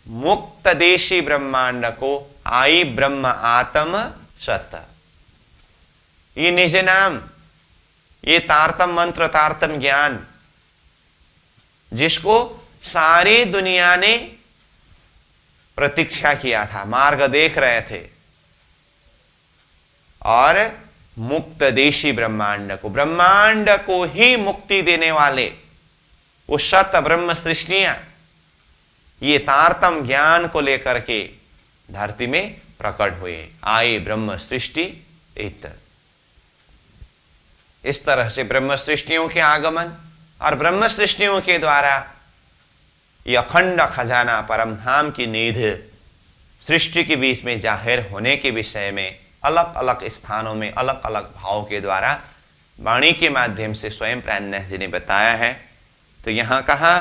मुक्त देशी ब्रह्मांड को आई ब्रह्म आत्म सत। ये निज नाम, ये तारतम मंत्र, तारतम ज्ञान, जिसको सारी दुनिया ने प्रतीक्षा किया था, मार्ग देख रहे थे, और मुक्त देशी ब्रह्मांड को, ब्रह्मांड को ही मुक्ति देने वाले वो सत ब्रह्म सृष्टियां, ये तारतम ज्ञान को लेकर के धरती में प्रकट हुए, आए ब्रह्म सृष्टि इत। इस तरह से ब्रह्म सृष्टियों के आगमन और ब्रह्म सृष्टियों के द्वारा ये अखंड खजाना परम धाम की निध सृष्टि के बीच में जाहिर होने के विषय में अलग अलग स्थानों में अलग अलग भाव के द्वारा वाणी के माध्यम से स्वयं प्राणनाथ जी ने बताया है। तो यहां कहा,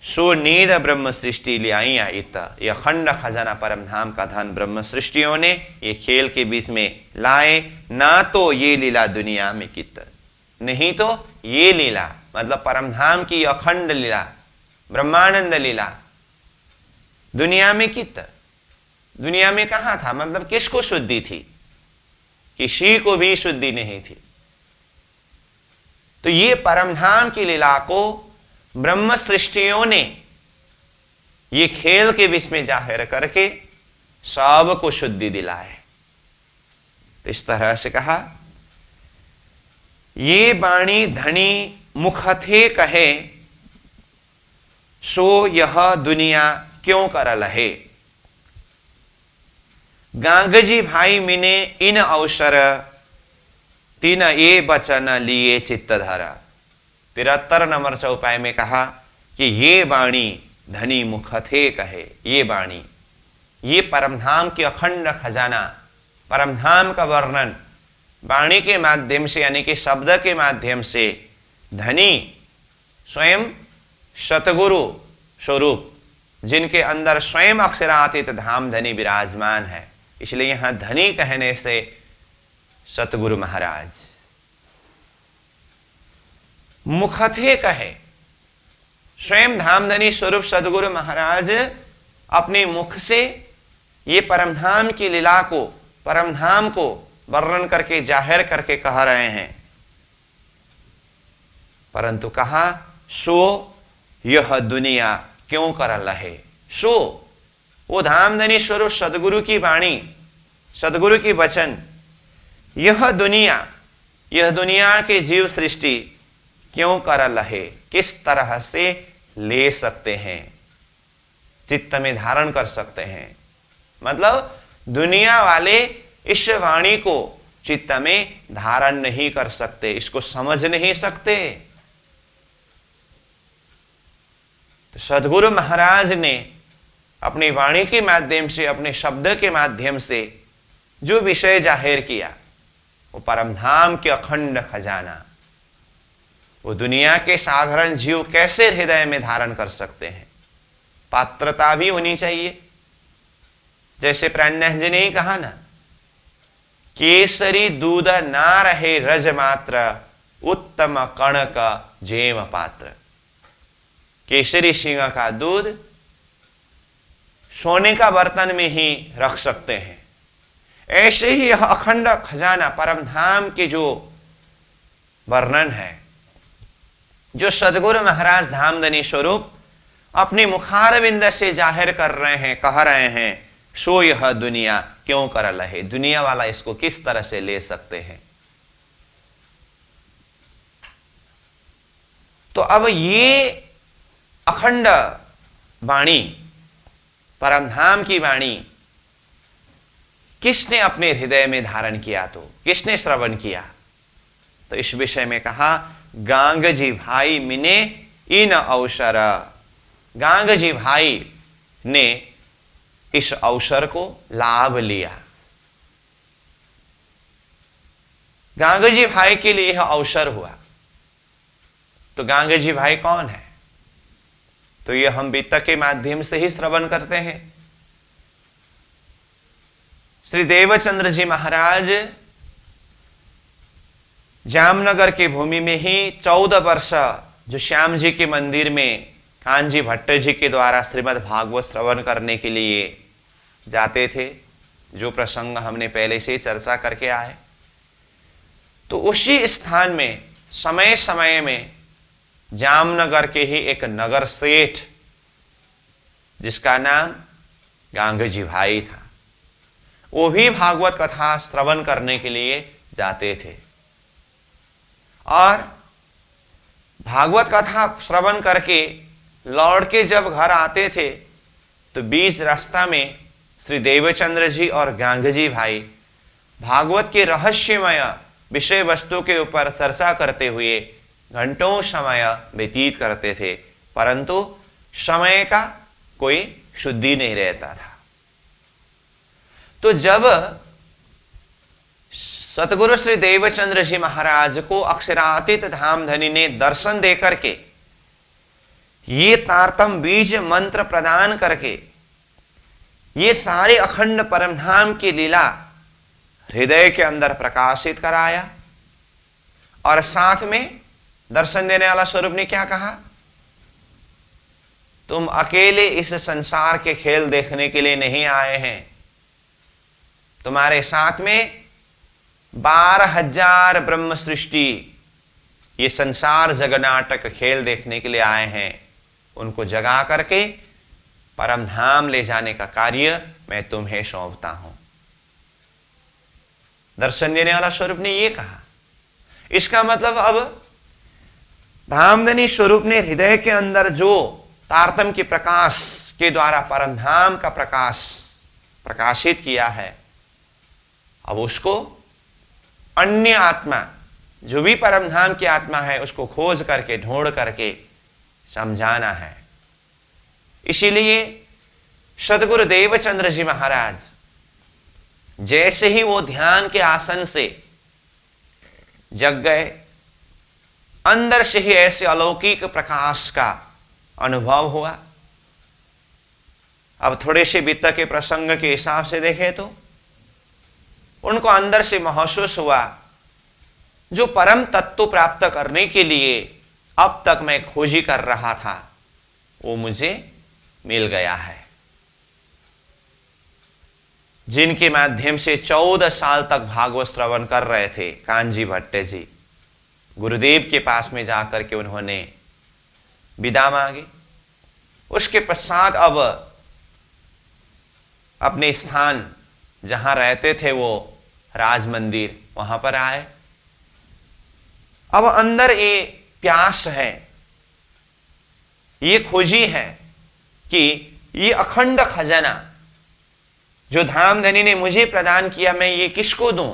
सुनीद ब्रह्म सृष्टि ले आइया इत, ये अखंड खजाना परम धाम का धन ब्रह्म सृष्टियों ने ये खेल के बीच में लाए, ना तो ये लीला दुनिया में कित, नहीं तो ये लीला मतलब परम धाम की अखंड लीला, ब्रह्मानंद लीला दुनिया में कित, दुनिया में कहां था, मतलब किसको शुद्धि थी? किसी को भी शुद्धि नहीं थी। तो ये परमधाम की लीला को ब्रह्म सृष्टियों ने ये खेल के बीच में जाहिर करके सबको शुद्धि दिलाए। तो इस तरह से कहा, ये वाणी धनी मुख थे कहे, सो यह दुनिया क्यों कर लहे, गांगजी भाई मिने इन अवसर, तीन ये बचन लिए चित्त धरा। 73 नंबर चौपाई में कहा कि ये वाणी धनी मुख थे कहे, ये वाणी, ये परमधाम की अखंड खजाना, परमधाम का वर्णन वाणी के माध्यम से यानी कि शब्द के माध्यम से धनी स्वयं सतगुरु स्वरूप, जिनके अंदर स्वयं अक्षरातीत धाम धनी विराजमान है, इसलिए यहां धनी कहने से सतगुरु महाराज मुख थे कहे, स्वयं धामधनी स्वरूप सदगुरु महाराज अपने मुख से ये परमधाम की लीला को, परमधाम को वर्णन करके जाहिर करके कह रहे हैं। परंतु कहा, सो यह दुनिया क्यों कर लहे, सो वो धामधनी स्वरूप सदगुरु की वाणी, सदगुरु की वचन, यह दुनिया के जीव सृष्टि क्यों कर लहे, किस तरह से ले सकते हैं, चित्त में धारण कर सकते हैं, मतलब दुनिया वाले इस वाणी को चित्त में धारण नहीं कर सकते, इसको समझ नहीं सकते। तो सदगुरु महाराज ने अपनी वाणी के माध्यम से, अपने शब्द के माध्यम से जो विषय जाहिर किया, वो परमधाम के अखंड खजाना, वो दुनिया के साधारण जीव कैसे हृदय में धारण कर सकते हैं, पात्रता भी होनी चाहिए। जैसे प्राणनाथ जी ने ही कहा ना, केसरी दूध ना रहे रज मात्र, उत्तम कणक जेम पात्र। केसरी सिंह का दूध सोने का बर्तन में ही रख सकते हैं। ऐसे ही यह अखंड खजाना परम धाम के जो वर्णन है, जो सदगुरु महाराज धामधनी स्वरूप अपने मुखारविंद से जाहिर कर रहे हैं, कह रहे हैं, सो यह दुनिया क्यों कर लहे। दुनिया वाला इसको किस तरह से ले सकते हैं। तो अब ये अखंड वाणी, परमधाम की वाणी किसने अपने हृदय में धारण किया, तो किसने श्रवण किया। तो इस विषय में कहा, गांग जी भाई मिने इन अवसर। गांग जी भाई ने इस अवसर को लाभ लिया। गांग जी भाई के लिए यह अवसर हुआ। तो गांग जी भाई कौन है, तो यह हम वित्त के माध्यम से ही श्रवण करते हैं। श्री देवचंद्र जी महाराज जामनगर के भूमि में ही 14 वर्ष जो श्याम जी के मंदिर में कांजी भट्ट जी के द्वारा श्रीमद् भागवत श्रवण करने के लिए जाते थे, जो प्रसंग हमने पहले से चर्चा करके आए। तो उसी स्थान में समय समय में जामनगर के ही एक नगर सेठ, जिसका नाम गांगजी भाई था, वो भी भागवत कथा श्रवण करने के लिए जाते थे। और भागवत कथा श्रवण करके लौट के जब घर आते थे, तो बीच रास्ता में श्री देवचंद्र जी और गांगजी भाई भागवत के रहस्यमय विषय वस्तु के ऊपर चर्चा करते हुए घंटों समय व्यतीत करते थे, परंतु समय का कोई शुद्धि नहीं रहता था। तो जब सतगुरु श्री देवचंद्र जी महाराज को अक्षरातीत धामधनी ने दर्शन दे करके, ये तारतम बीज मंत्र प्रदान करके ये सारे अखंड परमधाम की लीला हृदय के अंदर प्रकाशित कराया, और साथ में दर्शन देने वाला स्वरूप ने क्या कहा, तुम अकेले इस संसार के खेल देखने के लिए नहीं आए हैं, तुम्हारे साथ में 12,000 ब्रह्म सृष्टि ये संसार जगनाटक खेल देखने के लिए आए हैं। उनको जगा करके परमधाम ले जाने का कार्य मैं तुम्हें सौंपता हूं। दर्शन देने वाला स्वरूप ने ये कहा। इसका मतलब अब धामधनी स्वरूप ने हृदय के अंदर जो तारतम के प्रकाश के द्वारा परमधाम का प्रकाश प्रकाशित किया है, अब उसको अन्य आत्मा जो भी परमधाम की आत्मा है उसको खोज करके ढूंढ करके समझाना है। इसीलिए सदगुरु देवचंद्र जी महाराज जैसे ही वो ध्यान के आसन से जग गए, अंदर से ही ऐसे अलौकिक प्रकाश का अनुभव हुआ। अब थोड़े से वित्त के प्रसंग के हिसाब से देखें तो उनको अंदर से महसूस हुआ, जो परम तत्व प्राप्त करने के लिए अब तक मैं खोजी कर रहा था वो मुझे मिल गया है। जिनके माध्यम से 14 साल तक भागवत श्रवण कर रहे थे कांजी भट्ट जी, गुरुदेव के पास में जाकर के उन्होंने विदा मांगी। उसके पश्चात अब अपने स्थान जहां रहते थे वो राज मंदिर, वहां पर आए। अब अंदर ये प्यास है, ये खोजी है कि ये अखंड खजाना जो धामधनी ने मुझे प्रदान किया, मैं ये किसको दूं।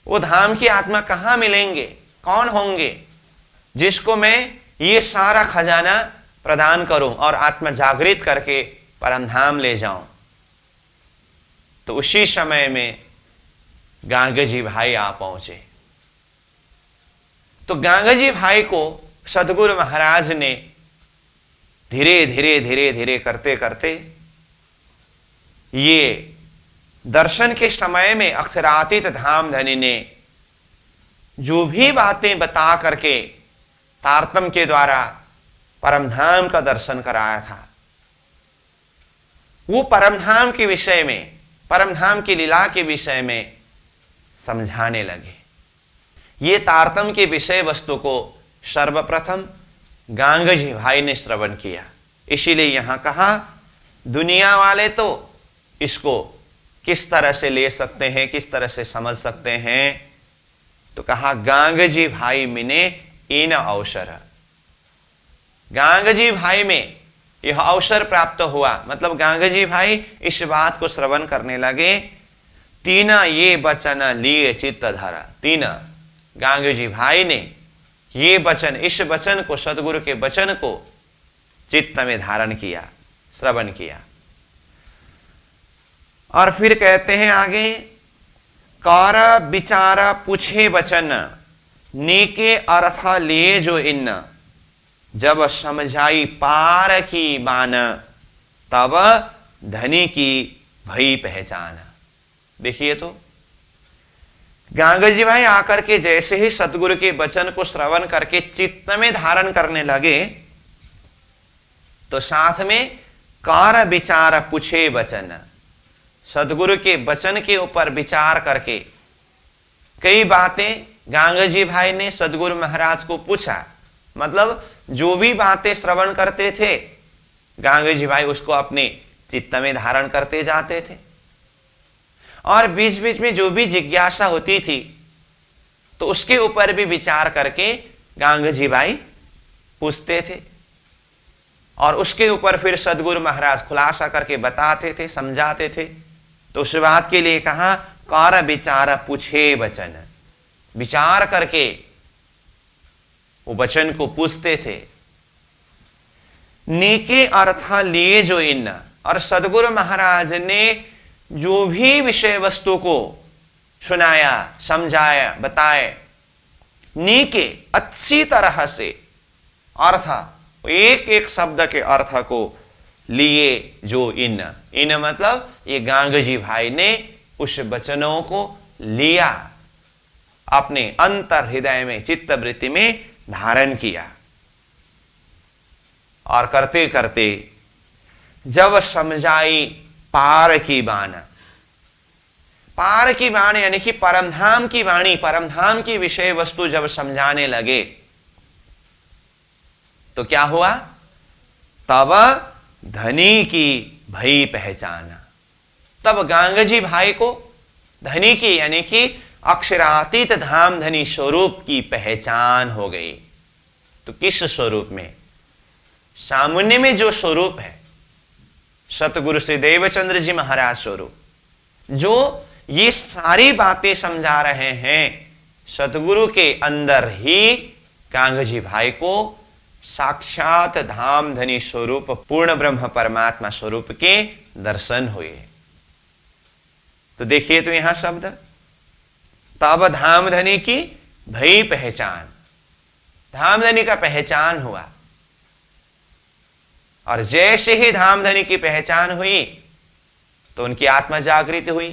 वो धाम की आत्मा कहां मिलेंगे, कौन होंगे जिसको मैं ये सारा खजाना प्रदान करूं और आत्मा जागृत करके परमधाम ले जाऊं। तो उसी समय में गांगजी भाई आ पहुंचे। तो गांगजी भाई को सदगुरु महाराज ने धीरे धीरे धीरे धीरे करते करते ये दर्शन के समय में अक्षरातीत धामधनी ने जो भी बातें बता करके तारतम्य के द्वारा परमधाम का दर्शन कराया था, वो परमधाम के विषय में, परमधाम की लीला के विषय में समझाने लगे। ये तारतम्य के विषय वस्तु को सर्वप्रथम गांगजी भाई ने श्रवण किया। इसीलिए यहां कहा दुनिया वाले तो इसको किस तरह से ले सकते हैं, किस तरह से समझ सकते हैं, तो कहा गांगजी भाई मिने इन अवसर। गांगजी भाई में यह अवसर प्राप्त हुआ, मतलब गांगजी भाई इस बात को श्रवण करने लगे। तीन ये वचन लिए चित्त धरा। तीन गांगजी भाई ने ये वचन, इस वचन को, सदगुरु के वचन को चित्त में धारण किया, श्रवण किया। और फिर कहते हैं आगे, कर विचार पूछे वचन नीके अर्थ लिए जो इन, जब समझाई पार की बान, तब धनी की भई पहचान। देखिए तो गांगजी भाई आकर के जैसे ही सतगुरु के वचन को श्रवण करके चित्त में धारण करने लगे, तो साथ में कार विचार पूछे वचन, सदगुरु के वचन के ऊपर विचार करके कई बातें गांगजी भाई ने सदगुरु महाराज को पूछा। मतलब जो भी बातें श्रवण करते थे गांगजी भाई उसको अपने चित्त में धारण करते जाते थे, और बीच बीच में जो भी जिज्ञासा होती थी तो उसके ऊपर भी विचार करके गांगजी भाई पूछते थे, और उसके ऊपर फिर सदगुरु महाराज खुलासा करके बताते थे, समझाते थे। तो उस बात के लिए कहा कर विचार पूछे वचन, विचार करके वो वचन को पूछते थे। नीके अर्थ लिए जो इन, और सदगुरु महाराज ने जो भी विषय वस्तु को सुनाया, समझाया, बताए, नीके अच्छी तरह से अर्थ, एक एक शब्द के अर्थ को लिए जो इन, इन मतलब ये गांगजी भाई ने उस वचनों को लिया, अपने अंतर हृदय में, चित्तवृत्ति में धारण किया। और करते करते जब समझाई पार की बाण, पार की बाण यानी कि परमधाम की वाणी, परमधाम की विषय वस्तु जब समझाने लगे तो क्या हुआ, तब धनी की भई पहचान। तब गांगजी भाई को धनी की यानी कि अक्षरातीत धाम धनी स्वरूप की पहचान हो गई। तो किस स्वरूप में? सामान्य में जो स्वरूप है सतगुरु श्री देवचंद्र जी महाराज स्वरूप, जो ये सारी बातें समझा रहे हैं, सतगुरु के अंदर ही गांगजी भाई को साक्षात धाम धनी स्वरूप पूर्ण ब्रह्म परमात्मा स्वरूप के दर्शन हुए। तो देखिए तो यहां शब्द, तब धाम धनी की भई पहचान, धाम धनी का पहचान हुआ। और जैसे ही धाम धनी की पहचान हुई तो उनकी आत्मा जागृत हुई,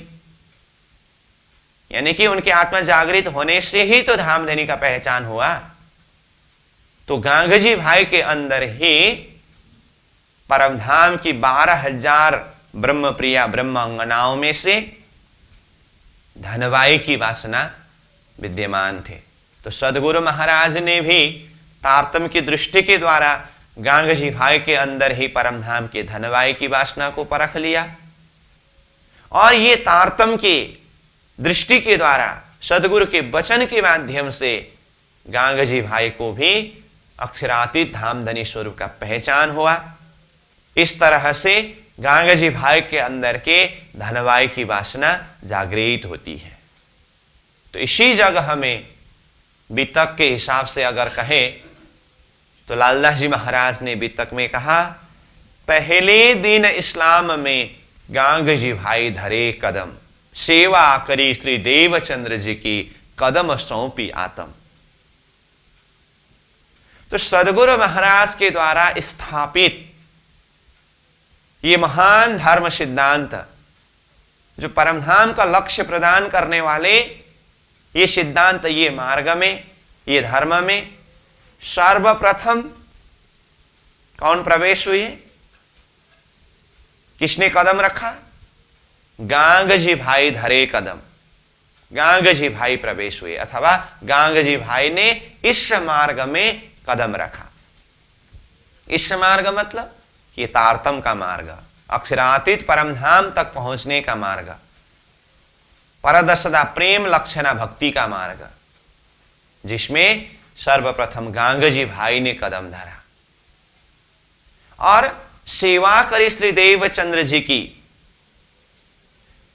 यानी कि उनकी आत्मा जागृत होने से ही तो धाम धनी का पहचान हुआ। तो गांगजी भाई के अंदर ही परमधाम की 12,000 ब्रह्म प्रिया ब्रह्म अंगनाओं में से धनवाई की वासना विद्यमान थे। तो सदगुरु महाराज ने भी तारतम्य की दृष्टि के द्वारा गांगजी भाई के अंदर ही परमधाम के धनवाई की वासना को परख लिया, और ये तारतम्य की दृष्टि के द्वारा सदगुरु के वचन के माध्यम से गांगजी भाई को भी अक्षरातीत धाम धनी स्वरूप का पहचान हुआ। इस तरह से गांगजी भाई के अंदर के धनवाई की वासना जागृत होती है। तो इसी जगह हमें वितक के हिसाब से अगर कहें तो लालदास जी महाराज ने वितक में कहा, पहले दिन इस्लाम में गांगजी भाई धरे कदम, सेवा करी श्री देवचंद्र जी की कदम सौंपी आत्म। तो सदगुरु महाराज के द्वारा स्थापित ये महान धर्म सिद्धांत, जो परमधाम का लक्ष्य प्रदान करने वाले ये सिद्धांत, ये मार्ग में, ये धर्म में सर्वप्रथम कौन प्रवेश हुए? किसने कदम रखा? गांगजी भाई धरे कदम। गांगजी भाई प्रवेश हुए, अथवा गांगजी भाई ने इस मार्ग में कदम रखा। इस मार्ग मतलब ये तारतम का मार्ग, अक्षरातीत परमधाम तक पहुंचने का मार्ग, परदशदा प्रेम लक्षणा भक्ति का मार्ग, जिसमें सर्वप्रथम गांगजी भाई ने कदम धरा और सेवा करी श्री देवचंद्र जी की।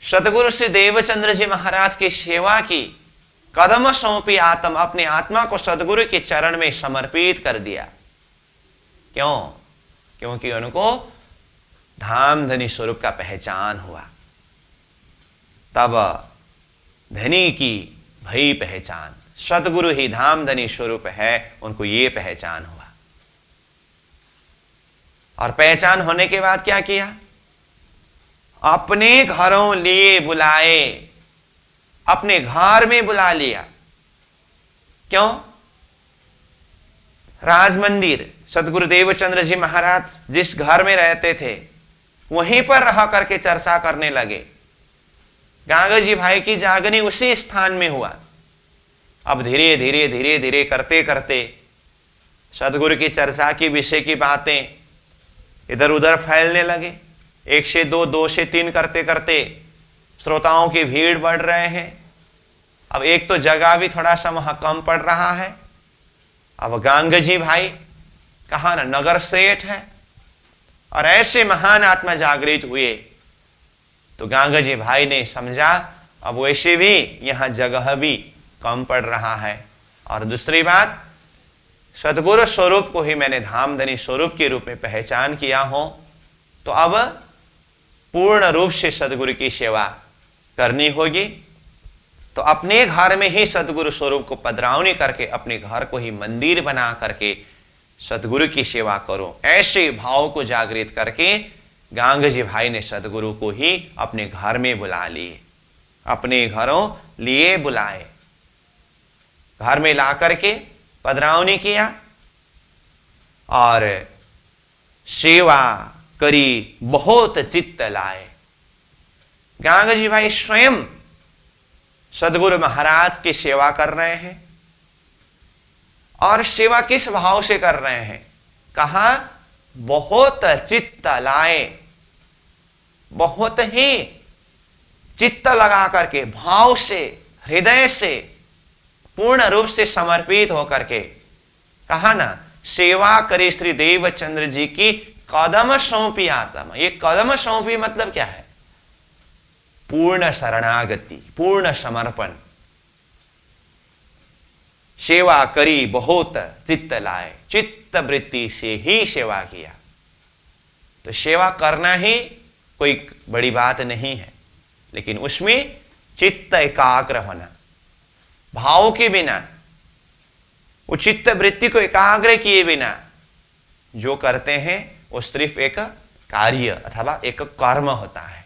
सदगुरु श्री देवचंद्र जी महाराज की सेवा की, कदम सौंपी आत्म, अपने आत्मा को सदगुरु के चरण में समर्पित कर दिया। क्यों? क्योंकि उनको धाम धनी स्वरूप का पहचान हुआ। तब धनी की भई पहचान, सदगुरु ही धाम धनी स्वरूप है, उनको ये पहचान हुआ। और पहचान होने के बाद क्या किया? अपने घरों लिए बुलाए, अपने घर में बुला लिया। क्यों? राज मंदिर, सदगुरु देवचंद्र जी महाराज जिस घर में रहते थे वहीं पर रह करके चर्चा करने लगे। गांगजी भाई की जागनी उसी स्थान में हुआ। अब धीरे धीरे धीरे धीरे करते करते सदगुरु की चर्चा की, विषय की बातें इधर उधर फैलने लगे। 1 से 2, 2 से 3 करते करते श्रोताओं की भीड़ बढ़ रहे हैं। अब एक तो जगह भी थोड़ा सा वहां कम पड़ रहा है। अब गांगजी भाई कहा ना नगर सेठ है, और ऐसे महान आत्मा जागृत हुए तो गांगजी भाई ने समझा अब वैसे भी यहां जगह भी कम पड़ रहा है, और दूसरी बात सदगुरु स्वरूप को ही मैंने धामधनी स्वरूप के रूप में पहचान किया हो, तो अब पूर्ण रूप से सदगुरु की सेवा करनी होगी। तो अपने घर में ही सदगुरु स्वरूप को पधरावनी करके, अपने घर को ही मंदिर बना करके सदगुरु की सेवा करो, ऐसे भाव को जागृत करके गांगजी भाई ने सदगुरु को ही अपने घर में बुला लिए, अपने घरों लिए बुलाए, घर में ला करके पधरावनी किया और सेवा करी बहुत चित्त लाए। गांगजी भाई स्वयं सदगुरु महाराज की सेवा कर रहे हैं, और सेवा किस भाव से कर रहे हैं? कहा बहुत चित्त लाए, बहुत ही चित्त लगा करके, भाव से, हृदय से, पूर्ण रूप से समर्पित होकर के। कहा ना सेवा करे श्री देवचंद्र जी की, कदम सौंपी आत्मा। ये कदम सौंपी मतलब क्या है? पूर्ण शरणागति, पूर्ण समर्पण। सेवा करी बहुत चित्त लाए, चित्त वृत्ति से ही सेवा किया। तो सेवा करना ही कोई बड़ी बात नहीं है, लेकिन उसमें चित्त एकाग्र होना, भाव के बिना, वो चित्त वृत्ति को एकाग्र किए बिना जो करते हैं वो सिर्फ एक कार्य अथवा एक कर्म होता है।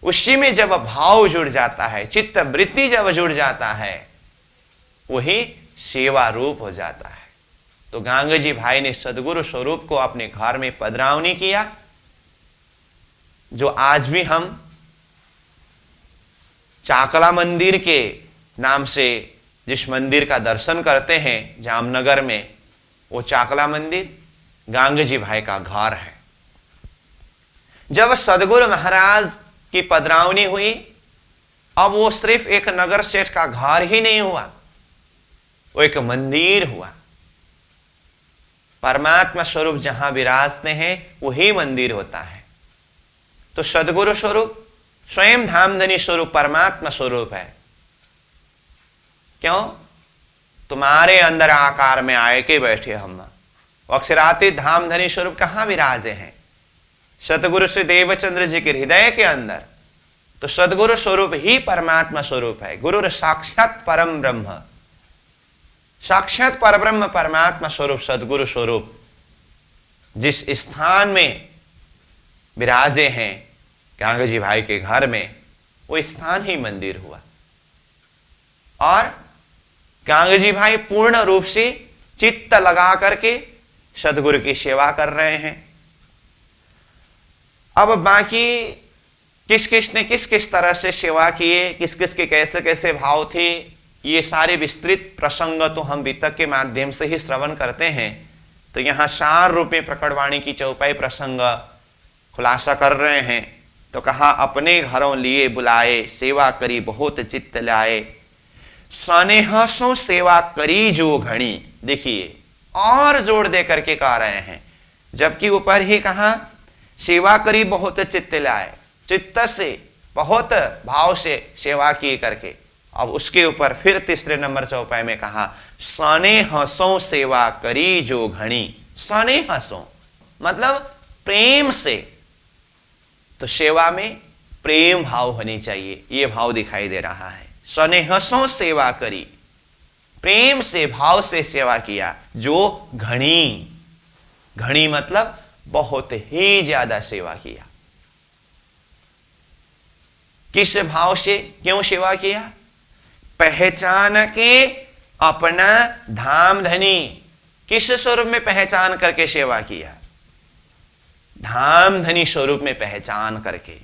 उसी में जब भाव जुड़ जाता है, चित्त वृत्ति जब जुड़ जाता है, वही सेवा रूप हो जाता है। तो गांगजी भाई ने सदगुरु स्वरूप को अपने घर में पधरावनी किया, जो आज भी हम चाकला मंदिर के नाम से जिस मंदिर का दर्शन करते हैं जामनगर में, वो चाकला मंदिर गांगजी भाई का घर है। जब सदगुरु महाराज की पधरावनी हुई, अब वो सिर्फ एक नगर सेठ का घर ही नहीं हुआ, वो एक मंदिर हुआ। परमात्मा स्वरूप जहां विराजते हैं वही मंदिर होता है। तो सदगुरु स्वरूप स्वयं धामधनी स्वरूप परमात्मा स्वरूप है। क्यों? तुम्हारे अंदर आकार में आए के बैठे हम। अक्षरातीत धामधनी स्वरूप कहां विराजे हैं? सतगुरु श्री देवचंद्र जी के हृदय के अंदर। तो सदगुरु स्वरूप ही परमात्मा स्वरूप है। गुरु साक्षात परम ब्रह्म, साक्षात परब्रह्म परमात्मा स्वरूप सदगुरु स्वरूप जिस स्थान में विराजे हैं गांगजी भाई के घर में, वो स्थान ही मंदिर हुआ। और गांगजी भाई पूर्ण रूप से चित्त लगा करके सदगुरु की सेवा कर रहे हैं। अब बाकी किस किस ने किस किस तरह से सेवा किए, किस किस के कैसे कैसे भाव थे, ये सारे विस्तृत प्रसंग तो हम वितक के माध्यम से ही श्रवण करते हैं। तो यहाँ सार रूप में प्रकटवाणी की चौपाई प्रसंग खुलासा कर रहे हैं। तो कहा अपने घरों लिए बुलाए, सेवा करी बहुत चित्त लाए, स्नेह सो सेवा करी जो घड़ी। देखिए और जोड़ दे करके कह रहे हैं, जबकि ऊपर ही कहा सेवा करी बहुत चित्त लाए, चित्त से बहुत भाव से सेवा की करके। अब उसके ऊपर फिर तीसरे नंबर चौपाई में कहा स्नेह सो सेवा करी जो घड़ी। स्नेह सो मतलब प्रेम से, तो सेवा में प्रेम भाव होनी चाहिए, ये भाव दिखाई दे रहा है। स्नेह सो सेवा करी, प्रेम से भाव से सेवा किया, जो घनी। घनी मतलब बहुत ही ज्यादा सेवा किया। किस भाव से क्यों सेवा किया? पहचान के अपना धाम धनी। किस स्वरूप में पहचान करके सेवा किया? धाम धनी स्वरूप में पहचान करके।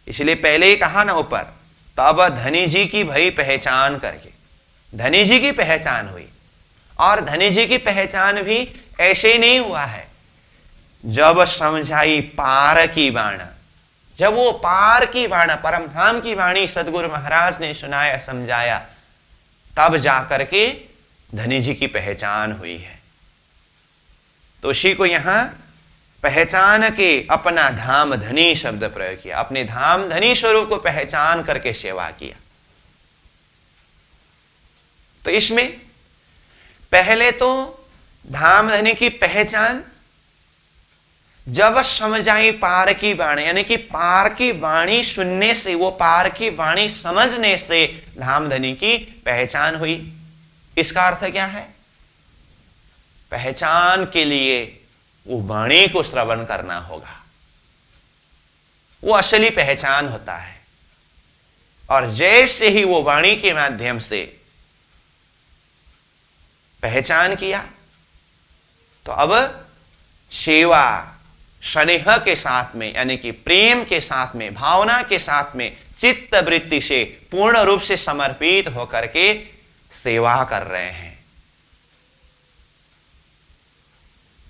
इसलिए पहले ही कहा ना ऊपर, तब धनी जी की भई पहचान करके, धनी जी की पहचान हुई। और धनी जी की पहचान भी ऐसे ही नहीं हुआ है, जब समझाई पार की बाण। जब वो पार की बाण, परम धाम की वाणी सदगुरु महाराज ने सुनाया, समझाया, तब जाकर के धनी जी की पहचान हुई है। तो उसी को यहां पहचान के अपना धाम धनी शब्द प्रयोग किया, अपने धाम धनी स्वरूप को पहचान करके सेवा किया। तो इसमें पहले तो धाम धनी की पहचान, जब समझाई पार की वाणी, यानी कि पार की वाणी सुनने से, वो पार की वाणी समझने से धाम धनी की पहचान हुई। इसका अर्थ क्या है? पहचान के लिए वो वाणी को श्रवण करना होगा, वो असली पहचान होता है। और जैसे ही वो वाणी के माध्यम से पहचान किया, तो अब सेवा स्नेह के साथ में, यानी कि प्रेम के साथ में, भावना के साथ में, चित्त वृत्ति से पूर्ण रूप से समर्पित होकर के सेवा कर रहे हैं।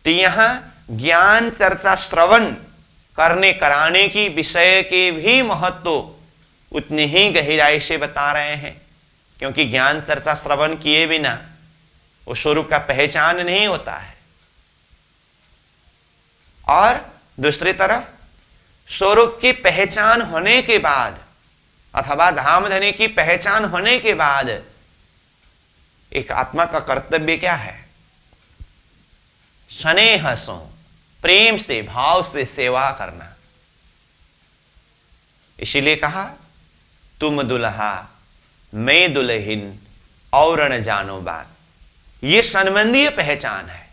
तो यहां ज्ञान चर्चा श्रवण करने कराने की विषय के भी महत्व उतनी ही गहराई से बता रहे हैं, क्योंकि ज्ञान चर्चा श्रवण किए बिना उस स्वरूप का पहचान नहीं होता है। और दूसरी तरफ स्वरूप की पहचान होने के बाद, अथवा धाम धनी की पहचान होने के बाद, एक आत्मा का कर्तव्य क्या है? स्नेह सो, प्रेम से, भाव से सेवा करना। इसीलिए कहा तुम दुल्हा मैं दुल्हन और न जानो बात। ये संबंधीय पहचान है।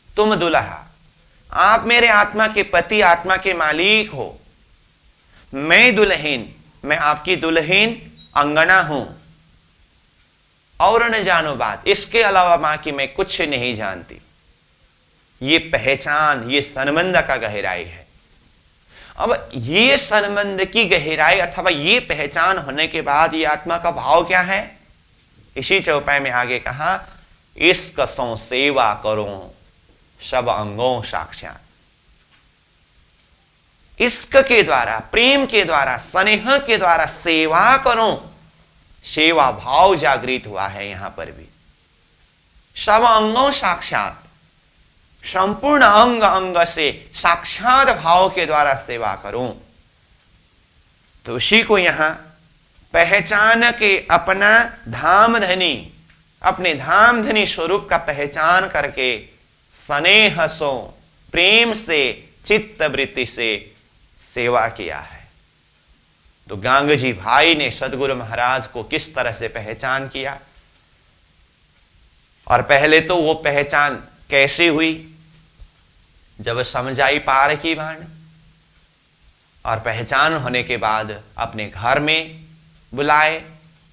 तुम दुल्हा, आप मेरे आत्मा के पति, आत्मा के मालिक हो। मैं दुल्हन, मैं आपकी दुल्हन अंगना हूं। और न जानो बात, इसके अलावा मां की मैं कुछ नहीं जानती। ये पहचान, ये संबंध का गहराई है। अब ये संबंध की गहराई अथवा ये पहचान होने के बाद ये आत्मा का भाव क्या है? इसी चौपाई में आगे कहा इश्क सो सेवा करो सब अंगों साक्षात। इश्क के द्वारा, प्रेम के द्वारा, स्नेह के द्वारा सेवा करो। सेवा भाव जागृत हुआ है यहां पर भी। सब अंगों साक्षात, संपूर्ण अंग अंग से साक्षात भाव के द्वारा सेवा करूं। तो उसी को यहां पहचान के अपना धाम धनी, अपने धाम धनी स्वरूप का पहचान करके स्नेह सो, प्रेम से, चित्त वृत्ति से सेवा किया है। तो गांगजी भाई ने सदगुरु महाराज को किस तरह से पहचान किया, और पहले तो वो पहचान कैसे हुई? जब समझाई पार की बाण, और पहचान होने के बाद अपने घर में बुलाए,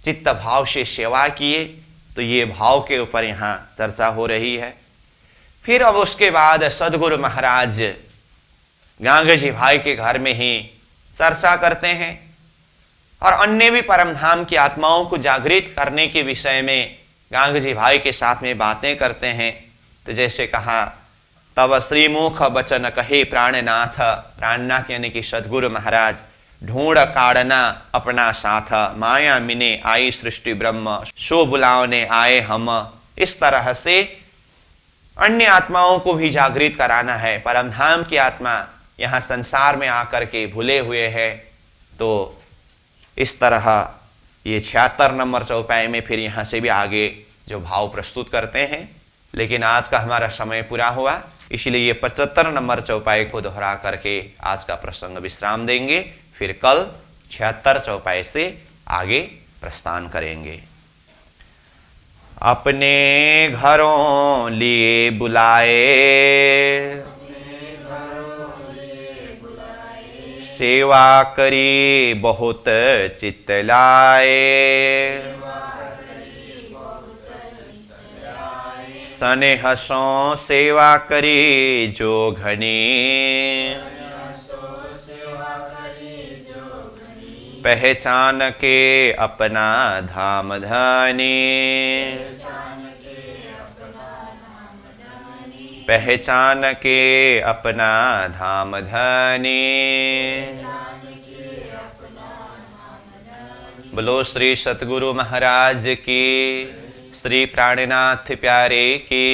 चित्त भाव से सेवा किए, तो ये भाव के ऊपर यहाँ चर्चा हो रही है। फिर अब उसके बाद सदगुरु महाराज गांगे जी भाई के घर में ही चर्चा करते हैं और अन्य भी परमधाम की आत्माओं को जागृत करने के विषय में गांगे जी भाई के साथ में बातें करते हैं। तो जैसे कहा, तब श्रीमुख बचन कहे प्राणनाथ, प्राणनाथ यानी कि सदगुरु महाराज, ढूंढ काढ़ना अपना साथ, माया मिने आई सृष्टि ब्रह्म, सो बुलावने आए हम। इस तरह से अन्य आत्माओं को भी जागृत कराना है। परमधाम की आत्मा यहाँ संसार में आकर के भूले हुए है। तो इस तरह ये 76 नंबर चौपाई में फिर यहाँ से भी आगे जो भाव प्रस्तुत करते हैं। लेकिन आज का हमारा समय पूरा हुआ, इसलिए ये 75 नंबर चौपाई को दोहरा करके आज का प्रसंग विश्राम देंगे। फिर कल 76 चौपाई से आगे प्रस्थान करेंगे। अपने घरों लिए बुलाए, सेवा करी बहुत चित्त लाए, स्नेह सो सेवा करी जो घनी, पहचान के अपना धाम धनी, पहचान के अपना धाम धनी। बोलो श्री सतगुरु महाराज की, श्री प्राणनाथ प्यारे की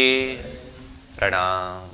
प्रणाम।